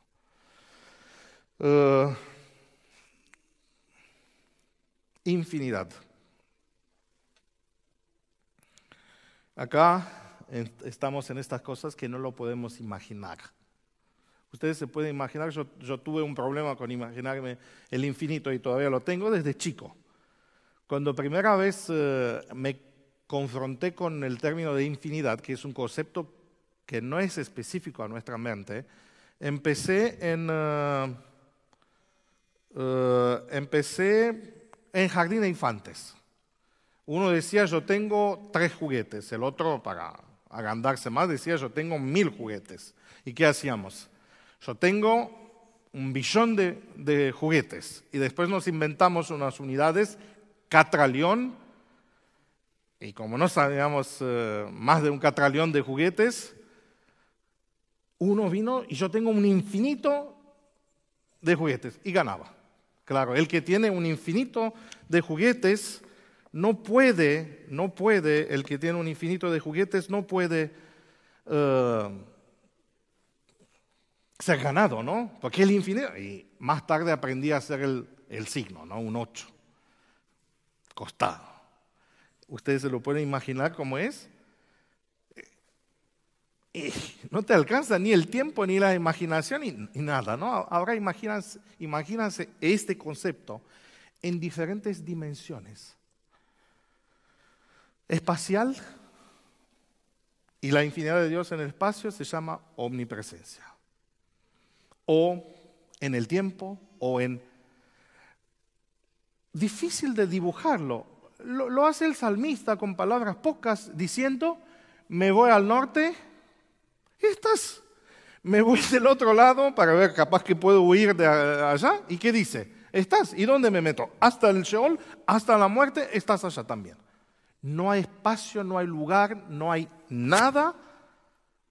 Infinidad. Acá estamos en estas cosas que no lo podemos imaginar. Ustedes se pueden imaginar, yo tuve un problema con imaginarme el infinito y todavía lo tengo desde chico. Cuando primera vez me confronté con el término de infinidad, que es un concepto que no es específico a nuestra mente, empecé en jardín de infantes. Uno decía, yo tengo 3 juguetes. El otro, para agrandarse más, decía, yo tengo 1000 juguetes. ¿Y qué hacíamos? Yo tengo 1 billón de juguetes. Y después nos inventamos unas unidades, catralión. Y como no sabíamos más de un catralión de juguetes, uno vino y yo tengo un infinito de juguetes. Y ganaba. Claro, el que tiene un infinito de juguetes no puede, el que tiene un infinito de juguetes no puede ser ganado, ¿no? Porque el infinito, y más tarde aprendí a hacer el signo, ¿no? Un 8, costado. ¿Ustedes se lo pueden imaginar cómo es? No te alcanza ni el tiempo, ni la imaginación, y nada, ¿no? Ahora imagínense este concepto en diferentes dimensiones. Espacial, y la infinidad de Dios en el espacio se llama omnipresencia. O en el tiempo, o en... Difícil de dibujarlo. Lo hace el salmista con palabras pocas, diciendo, me voy al norte, y estás. Me voy del otro lado para ver, capaz que puedo huir de allá. ¿Y qué dice? Estás. ¿Y dónde me meto? Hasta el Sheol, hasta la muerte, estás allá también. No hay espacio, no hay lugar, no hay nada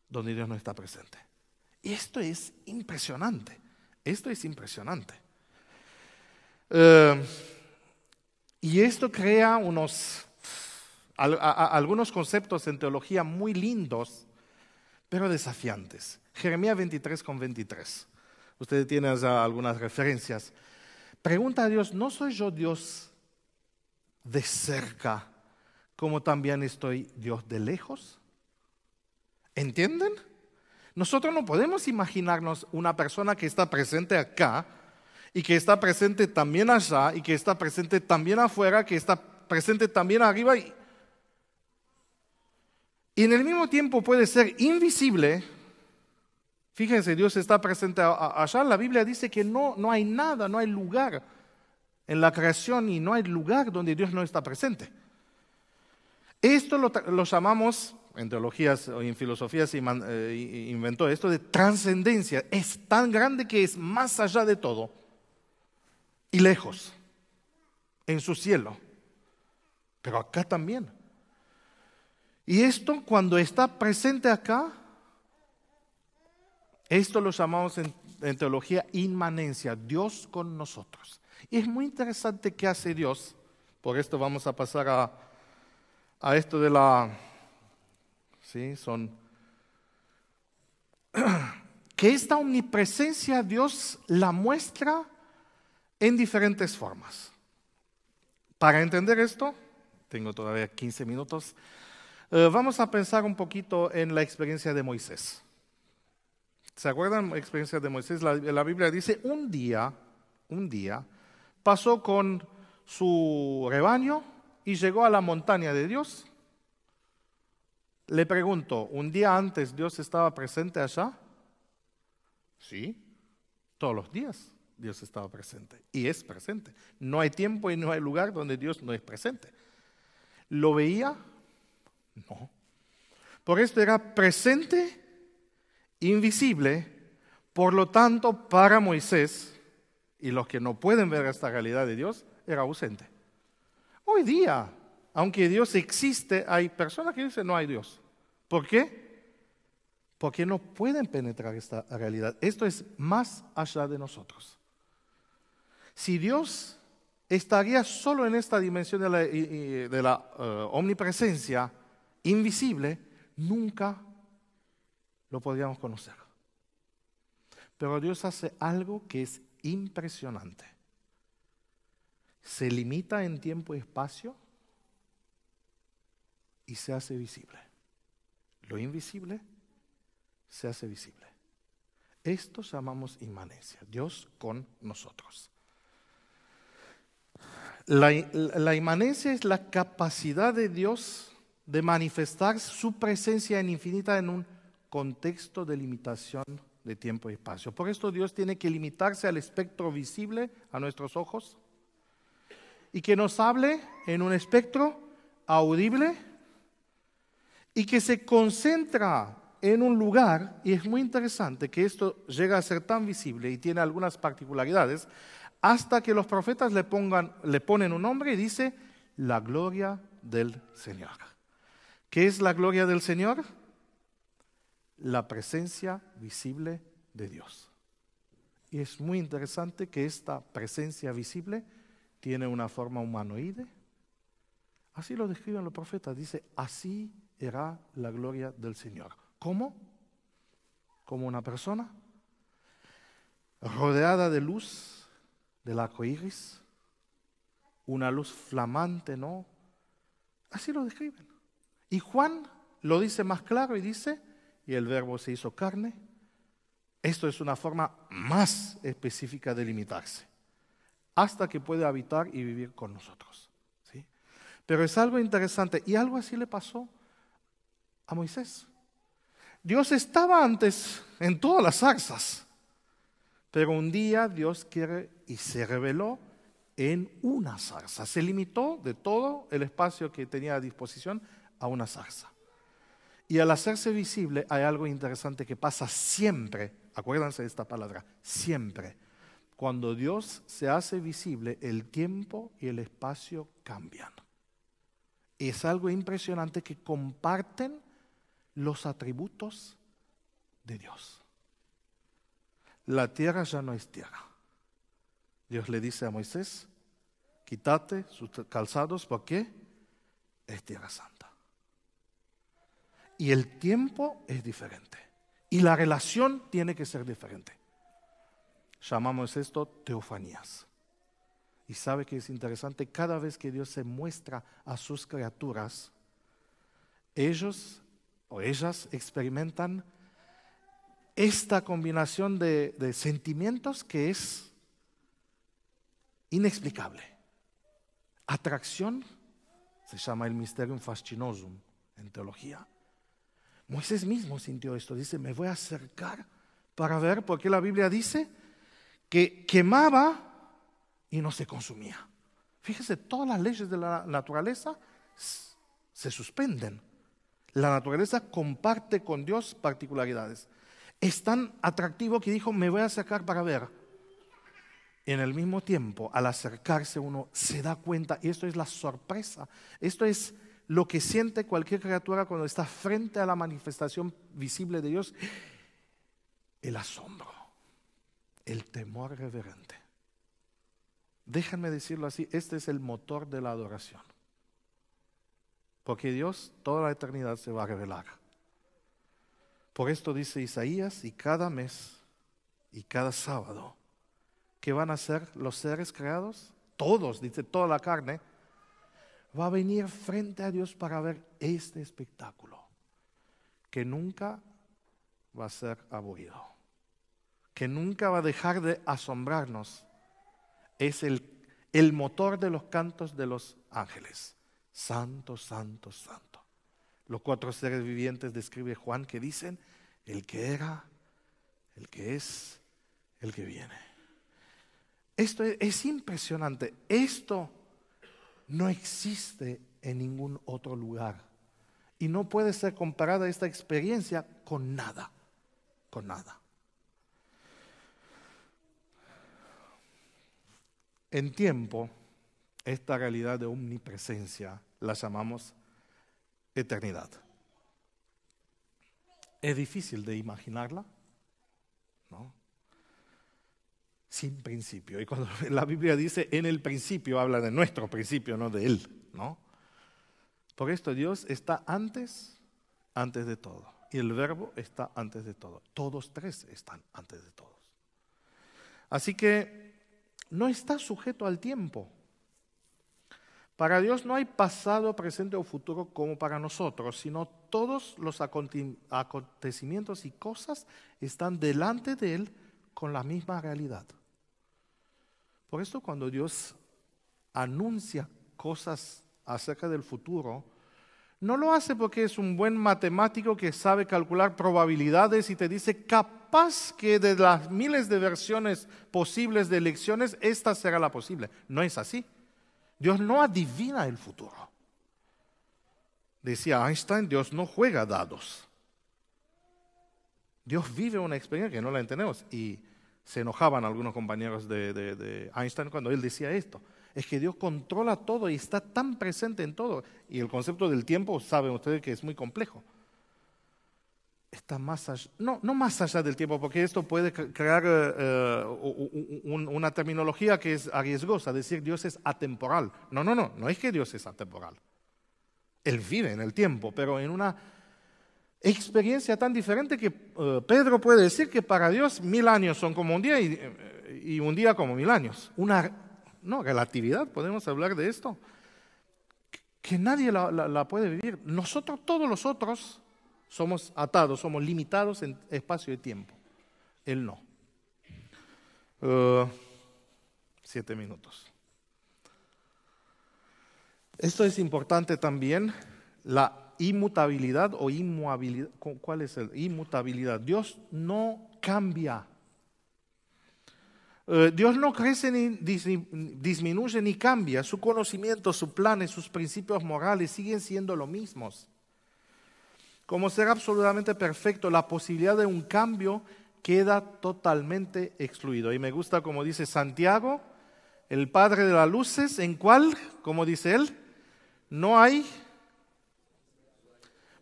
donde Dios no está presente. Y esto es impresionante. Esto es impresionante. Y esto crea algunos conceptos en teología muy lindos, pero desafiantes. Jeremías 23:23. Ustedes tienen ya algunas referencias. Pregunta a Dios, ¿no soy yo Dios de cerca, como también estoy Dios de lejos? ¿Entienden? Nosotros no podemos imaginarnos una persona que está presente acá y que está presente también allá y que está presente también afuera, que está presente también arriba y en el mismo tiempo puede ser invisible. Fíjense, Dios está presente allá. La Biblia dice que no hay nada, no hay lugar en la creación y no hay lugar donde Dios no está presente. Esto lo llamamos, en teologías o en filosofías se inventó esto de trascendencia. Es tan grande que es más allá de todo y lejos, en su cielo. Pero acá también. Y esto cuando está presente acá, esto lo llamamos en teología inmanencia, Dios con nosotros. Y es muy interesante qué hace Dios, por esto vamos a pasar a esto de ¿sí? Que esta omnipresencia Dios la muestra en diferentes formas. Para entender esto, tengo todavía 15 minutos, vamos a pensar un poquito en la experiencia de Moisés. ¿Se acuerdan la experiencia de Moisés? La Biblia dice, un día, pasó con su rebaño y llegó a la montaña de Dios. Le pregunto, ¿un día antes Dios estaba presente allá? Sí, todos los días Dios estaba presente y es presente. No hay tiempo y no hay lugar donde Dios no es presente. ¿Lo veía? No. Por esto era presente, invisible, por lo tanto para Moisés y los que no pueden ver esta realidad de Dios, era ausente. Hoy día, aunque Dios existe, hay personas que dicen no hay Dios. ¿Por qué? Porque no pueden penetrar esta realidad. Esto es más allá de nosotros. Si Dios estaría solo en esta dimensión de la omnipresencia invisible, nunca lo podríamos conocer. Pero Dios hace algo que es impresionante. Se limita en tiempo y espacio y se hace visible. Lo invisible se hace visible. Esto llamamos inmanencia, Dios con nosotros. La inmanencia es la capacidad de Dios de manifestar su presencia infinita en un contexto de limitación de tiempo y espacio. Por esto Dios tiene que limitarse al espectro visible a nuestros ojos y que nos hable en un espectro audible y que se concentra en un lugar, y es muy interesante que esto llega a ser tan visible y tiene algunas particularidades, hasta que los profetas le ponen un nombre y dice, la gloria del Señor. ¿Qué es la gloria del Señor? La presencia visible de Dios. Y es muy interesante que esta presencia visible tiene una forma humanoide. Así lo describen los profetas, dice, así era la gloria del Señor. ¿Cómo? Como una persona rodeada de luz del arco iris, una luz flamante, ¿no? Así lo describen. Y Juan lo dice más claro y dice, y el verbo se hizo carne. Esto es una forma más específica de limitarse, hasta que puede habitar y vivir con nosotros, ¿sí? Pero es algo interesante, y algo así le pasó a Moisés. Dios estaba antes en todas las zarzas, pero un día Dios quiere y se reveló en una zarza. Se limitó de todo el espacio que tenía a disposición a una zarza. Y al hacerse visible hay algo interesante que pasa siempre, acuérdense de esta palabra, siempre. Cuando Dios se hace visible, el tiempo y el espacio cambian. Es algo impresionante que comparten los atributos de Dios. La tierra ya no es tierra. Dios le dice a Moisés, quítate sus calzados porque es tierra santa. Y el tiempo es diferente. Y la relación tiene que ser diferente. Llamamos esto teofanías. Y sabe que es interesante, cada vez que Dios se muestra a sus criaturas, ellos o ellas experimentan esta combinación de sentimientos que es inexplicable. Atracción, se llama el mysterium fascinosum en teología. Moisés mismo sintió esto, dice, me voy a acercar para ver, porque la Biblia dice que quemaba y no se consumía. Fíjese, todas las leyes de la naturaleza se suspenden. La naturaleza comparte con Dios particularidades. Es tan atractivo que dijo, me voy a acercar para ver. En el mismo tiempo, al acercarse uno se da cuenta, y esto es la sorpresa, esto es lo que siente cualquier criatura cuando está frente a la manifestación visible de Dios, el asombro, el temor reverente. Déjenme decirlo así, este es el motor de la adoración. Porque Dios toda la eternidad se va a revelar Por esto dice Isaías, y cada mes y cada sábado, ¿qué van a hacer los seres creados? Todos, dice toda la carne, va a venir frente a Dios para ver este espectáculo, que nunca va a ser aburrido, que nunca va a dejar de asombrarnos. Es el motor de los cantos de los ángeles. Santo, santo, santo. Los 4 seres vivientes describe Juan que dicen, el que era, el que es, el que viene. Esto es impresionante. Esto no existe en ningún otro lugar. Y no puede ser comparada esta experiencia con nada. Con nada. En tiempo, esta realidad de omnipresencia la llamamos eternidad. ¿Es difícil de imaginarla? ¿No? Sin principio. Y cuando la Biblia dice en el principio, habla de nuestro principio, no de Él, ¿no? Por esto Dios está antes de todo. Y el Verbo está antes de todo. Todos 3 están antes de todos. Así que no está sujeto al tiempo. Para Dios no hay pasado, presente o futuro como para nosotros, sino todos los acontecimientos y cosas están delante de Él con la misma realidad. Por esto cuando Dios anuncia cosas acerca del futuro, no lo hace porque es un buen matemático que sabe calcular probabilidades y te dice capaz que de las miles de versiones posibles de elecciones, esta será la posible. No es así. Dios no adivina el futuro. Decía Einstein, Dios no juega dados. Dios vive una experiencia que no la entendemos. Y se enojaban algunos compañeros de Einstein cuando él decía esto. Es que Dios controla todo y está tan presente en todo. Y el concepto del tiempo, saben ustedes que es muy complejo. Está más allá, no más allá del tiempo, porque esto puede crear una terminología que es arriesgosa, decir Dios es atemporal. No es que Dios es atemporal. Él vive en el tiempo, pero en una experiencia tan diferente que Pedro puede decir que para Dios 1000 años son como un día y un día como 1000 años. Relatividad, podemos hablar de esto, que nadie la puede vivir. Nosotros, todos los otros, somos atados, somos limitados en espacio y tiempo. Él no. 7 minutos. Esto es importante también, la inmutabilidad o inmovabilidad. ¿Cuál es el inmutabilidad? Dios no cambia. Dios no crece ni disminuye ni cambia. Su conocimiento, sus planes, sus principios morales siguen siendo los mismos. Como ser absolutamente perfecto, la posibilidad de un cambio queda totalmente excluido. Y me gusta como dice Santiago, el Padre de las luces, en cual, como dice él, no hay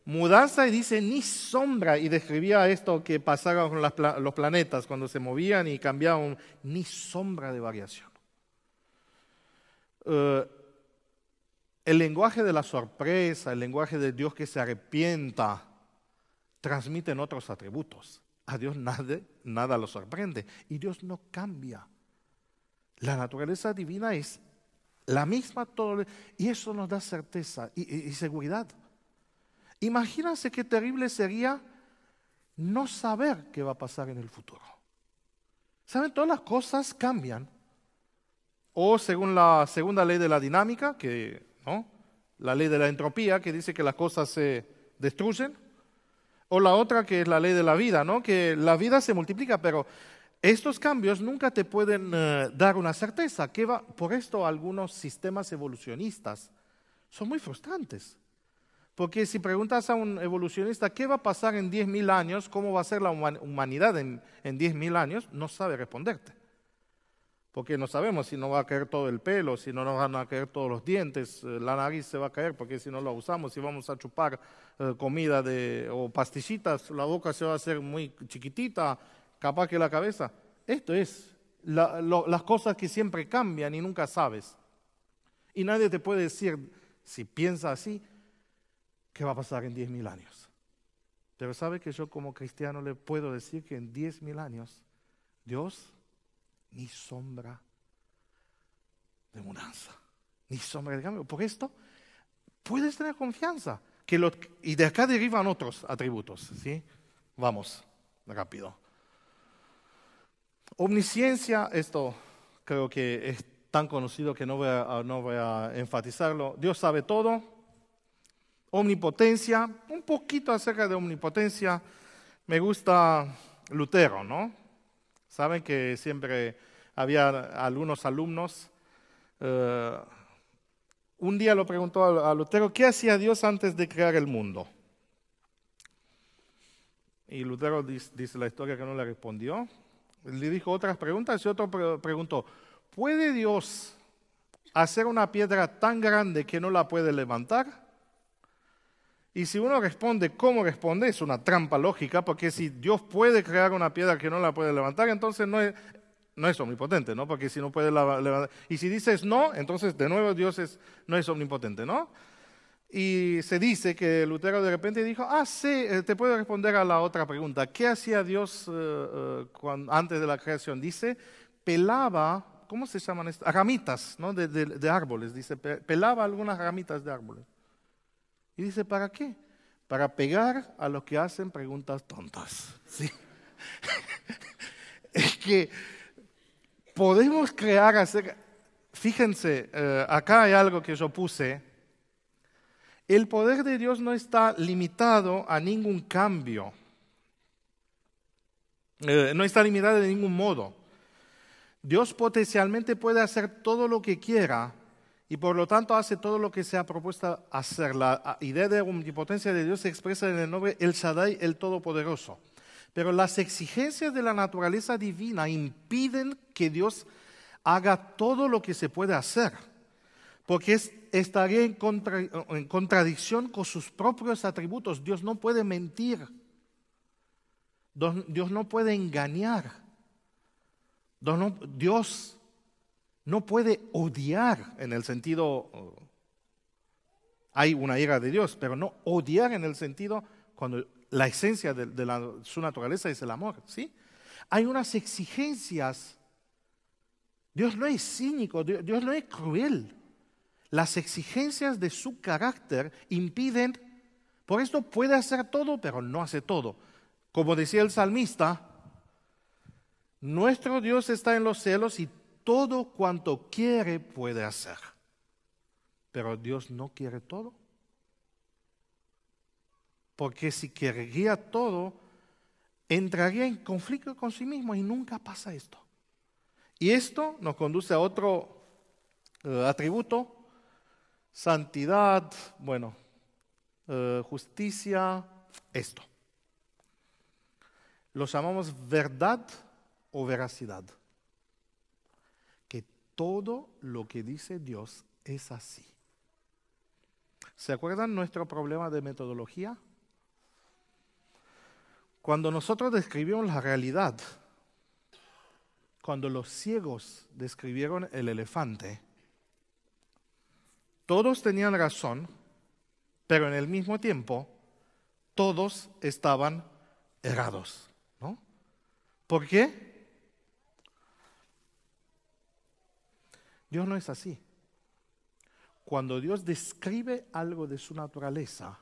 mudanza y dice ni sombra. Y describía esto que pasaba con los planetas cuando se movían y cambiaban, ni sombra de variación. El lenguaje de la sorpresa, el lenguaje de Dios que se arrepienta, transmiten otros atributos. A Dios nada lo sorprende y Dios no cambia. La naturaleza divina es la misma todo, y eso nos da certeza y seguridad. Imagínense qué terrible sería no saber qué va a pasar en el futuro. ¿Saben? Todas las cosas cambian. O según la segunda ley de la dinámica, ¿no? La ley de la entropía, que dice que las cosas se destruyen, o la otra que es la ley de la vida, ¿no? Que la vida se multiplica, pero estos cambios nunca te pueden dar una certeza. Por esto algunos sistemas evolucionistas son muy frustrantes, porque si preguntas a un evolucionista qué va a pasar en 10.000 años, cómo va a ser la humanidad en 10.000 años, no sabe responderte. Porque no sabemos si no va a caer todo el pelo, si no nos van a caer todos los dientes, la nariz se va a caer porque si no la usamos, si vamos a chupar comida o pastillitas, la boca se va a hacer muy chiquitita, capaz que la cabeza. Esto es las cosas que siempre cambian y nunca sabes. Y nadie te puede decir, si piensa así, qué va a pasar en 10.000 años. Pero sabe que yo como cristiano le puedo decir que en 10.000 años, Dios ni sombra de mudanza, ni sombra de cambio. Por esto, puedes tener confianza. Y de acá derivan otros atributos, ¿sí? Vamos, rápido. Omnisciencia, esto creo que es tan conocido que no voy a enfatizarlo. Dios sabe todo. Omnipotencia, un poquito acerca de omnipotencia. Me gusta Lutero, ¿no? Saben que siempre había algunos alumnos. Un día lo preguntó a Lutero, ¿qué hacía Dios antes de crear el mundo? Y Lutero dice la historia que no le respondió. Le dijo otras preguntas y otro preguntó, ¿puede Dios hacer una piedra tan grande que no la puede levantar? Y si uno responde, ¿cómo responde? Es una trampa lógica, porque si Dios puede crear una piedra que no la puede levantar, entonces no es omnipotente, ¿no? Porque si no puede levantar. Y si dices no, entonces de nuevo Dios no es omnipotente, ¿no? Y se dice que Lutero de repente dijo, sí, te puedo responder a la otra pregunta. ¿Qué hacía Dios antes de la creación? Dice, pelaba, ¿cómo se llaman estas? Ramitas, ¿no? de árboles, dice, pelaba algunas ramitas de árboles. Y dice, ¿para qué? Para pegar a los que hacen preguntas tontas. ¿Sí? Es que podemos fíjense, acá hay algo que yo puse. El poder de Dios no está limitado a ningún cambio. No está limitado de ningún modo. Dios potencialmente puede hacer todo lo que quiera y por lo tanto hace todo lo que se ha propuesto hacer. La idea de omnipotencia de Dios se expresa en el nombre El Shaddai, el Todopoderoso. Pero las exigencias de la naturaleza divina impiden que Dios haga todo lo que se puede hacer, porque estaría en contradicción con sus propios atributos. Dios no puede mentir, Dios no puede engañar, Dios no puede odiar en el sentido, hay una ira de Dios, pero no odiar en el sentido cuando la esencia de su naturaleza es el amor, ¿sí? Hay unas exigencias. Dios no es cínico, Dios no es cruel. Las exigencias de su carácter impiden, por esto puede hacer todo, pero no hace todo. Como decía el salmista, nuestro Dios está en los cielos y todo cuanto quiere puede hacer. Pero Dios no quiere todo. Porque si querría todo, entraría en conflicto con sí mismo y nunca pasa esto. Y esto nos conduce a otro atributo, santidad, justicia, esto. Lo llamamos verdad o veracidad. Que todo lo que dice Dios es así. ¿Se acuerdan nuestro problema de metodología? Cuando nosotros describimos la realidad, cuando los ciegos describieron el elefante, todos tenían razón, pero en el mismo tiempo, todos estaban errados, ¿no? ¿Por qué? Dios no es así. Cuando Dios describe algo de su naturaleza,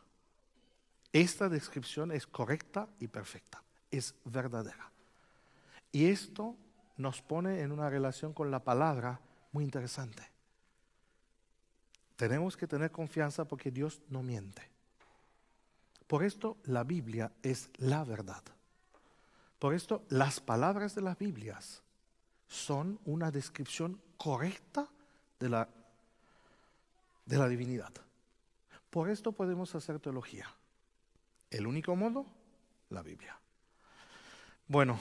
esta descripción es correcta y perfecta, es verdadera. Y esto nos pone en una relación con la palabra muy interesante. Tenemos que tener confianza porque Dios no miente. Por esto la Biblia es la verdad. Por esto las palabras de las Biblias son una descripción correcta de la divinidad. Por esto podemos hacer teología. El único modo, la Biblia. Bueno,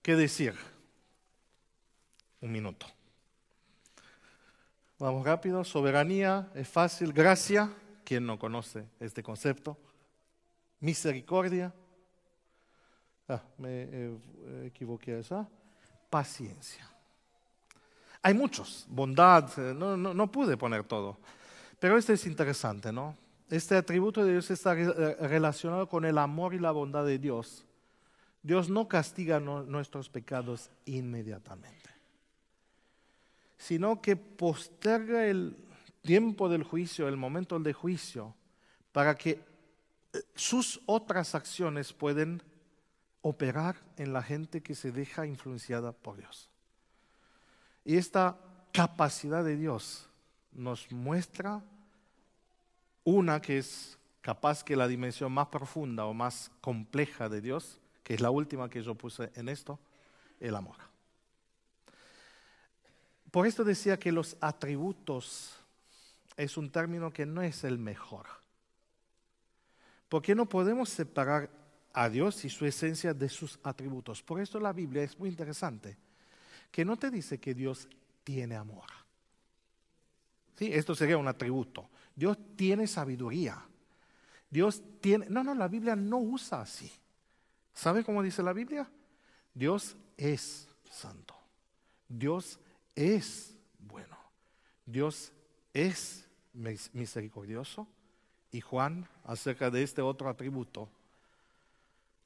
¿qué decir? Un minuto. Vamos rápido. Soberanía es fácil. Gracia, ¿quién no conoce este concepto? Misericordia. Me equivoqué esa. Paciencia. Hay muchos. Bondad, no pude poner todo. Pero este es interesante, ¿no? este atributo de Dios está relacionado con el amor y la bondad de Dios. Dios no castiga nuestros pecados inmediatamente, sino que posterga el tiempo del juicio, el momento del juicio, para que sus otras acciones pueden operar en la gente que se deja influenciada por Dios. Y esta capacidad de Dios nos muestra una que es capaz que la dimensión más profunda o más compleja de Dios, que es la última que yo puse en esto, el amor. Por esto decía que los atributos es un término que no es el mejor. Porque no podemos separar a Dios y su esencia de sus atributos. Por esto la Biblia es muy interesante, que no te dice que Dios tiene amor. ¿Sí? Esto sería un atributo. Dios tiene sabiduría. Dios tiene... No, la Biblia no usa así. ¿Sabe cómo dice la Biblia? Dios es santo. Dios es bueno. Dios es misericordioso. Y Juan, acerca de este otro atributo,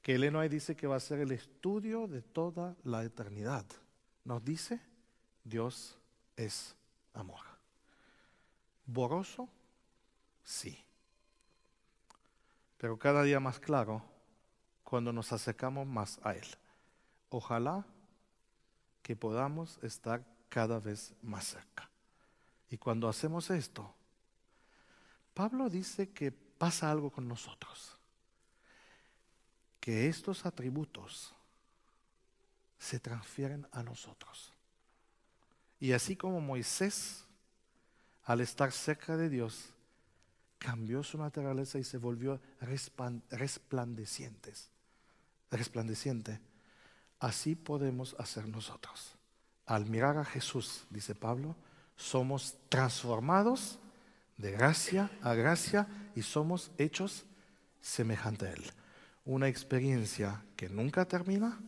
que Ellen White dice que va a ser el estudio de toda la eternidad, nos dice, Dios es amor. ¿Borroso? Sí. Pero cada día más claro cuando nos acercamos más a Él. Ojalá que podamos estar cada vez más cerca. Y cuando hacemos esto, Pablo dice que pasa algo con nosotros. Que estos atributos se transfieren a nosotros. Y así como Moisés, al estar cerca de Dios, cambió su naturaleza y se volvió resplandeciente. Así podemos hacer nosotros. Al mirar a Jesús, dice Pablo, somos transformados de gracia a gracia y somos hechos semejante a Él. Una experiencia que nunca termina,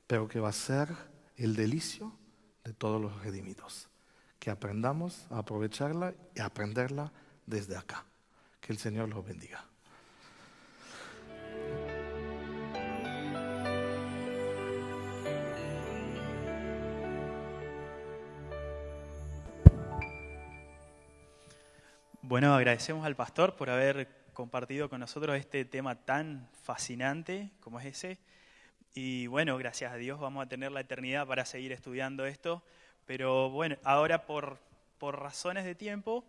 pero que va a ser el delicio de todos los redimidos. Que aprendamos a aprovecharla y a aprenderla desde acá. Que el Señor los bendiga. Bueno, agradecemos al pastor por haber compartido con nosotros este tema tan fascinante como es ese. Y bueno, gracias a Dios vamos a tener la eternidad para seguir estudiando esto. Pero bueno, ahora por razones de tiempo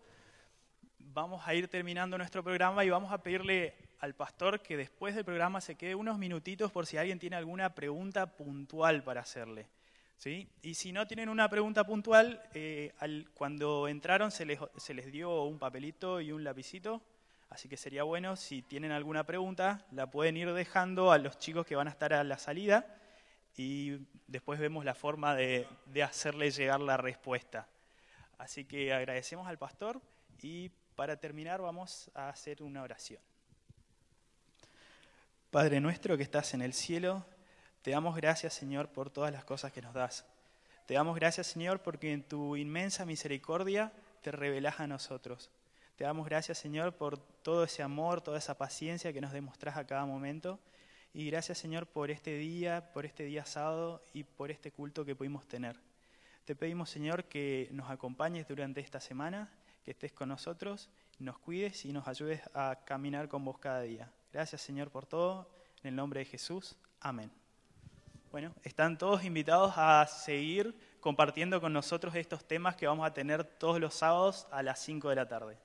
vamos a ir terminando nuestro programa y vamos a pedirle al pastor que después del programa se quede unos minutitos por si alguien tiene alguna pregunta puntual para hacerle. ¿Sí? Y si no tienen una pregunta puntual, cuando entraron se les dio un papelito y un lapicito, así que sería bueno, si tienen alguna pregunta, la pueden ir dejando a los chicos que van a estar a la salida y después vemos la forma de hacerle llegar la respuesta. Así que agradecemos al pastor y para terminar vamos a hacer una oración. Padre nuestro que estás en el cielo, te damos gracias, Señor, por todas las cosas que nos das. Te damos gracias, Señor, porque en tu inmensa misericordia te revelás a nosotros. Te damos gracias, Señor, por todo ese amor, toda esa paciencia que nos demostrás a cada momento. Y gracias, Señor, por este día sábado y por este culto que pudimos tener. Te pedimos, Señor, que nos acompañes durante esta semana, que estés con nosotros, nos cuides y nos ayudes a caminar con vos cada día. Gracias, Señor, por todo. En el nombre de Jesús. Amén. Bueno, están todos invitados a seguir compartiendo con nosotros estos temas que vamos a tener todos los sábados a las 5 de la tarde.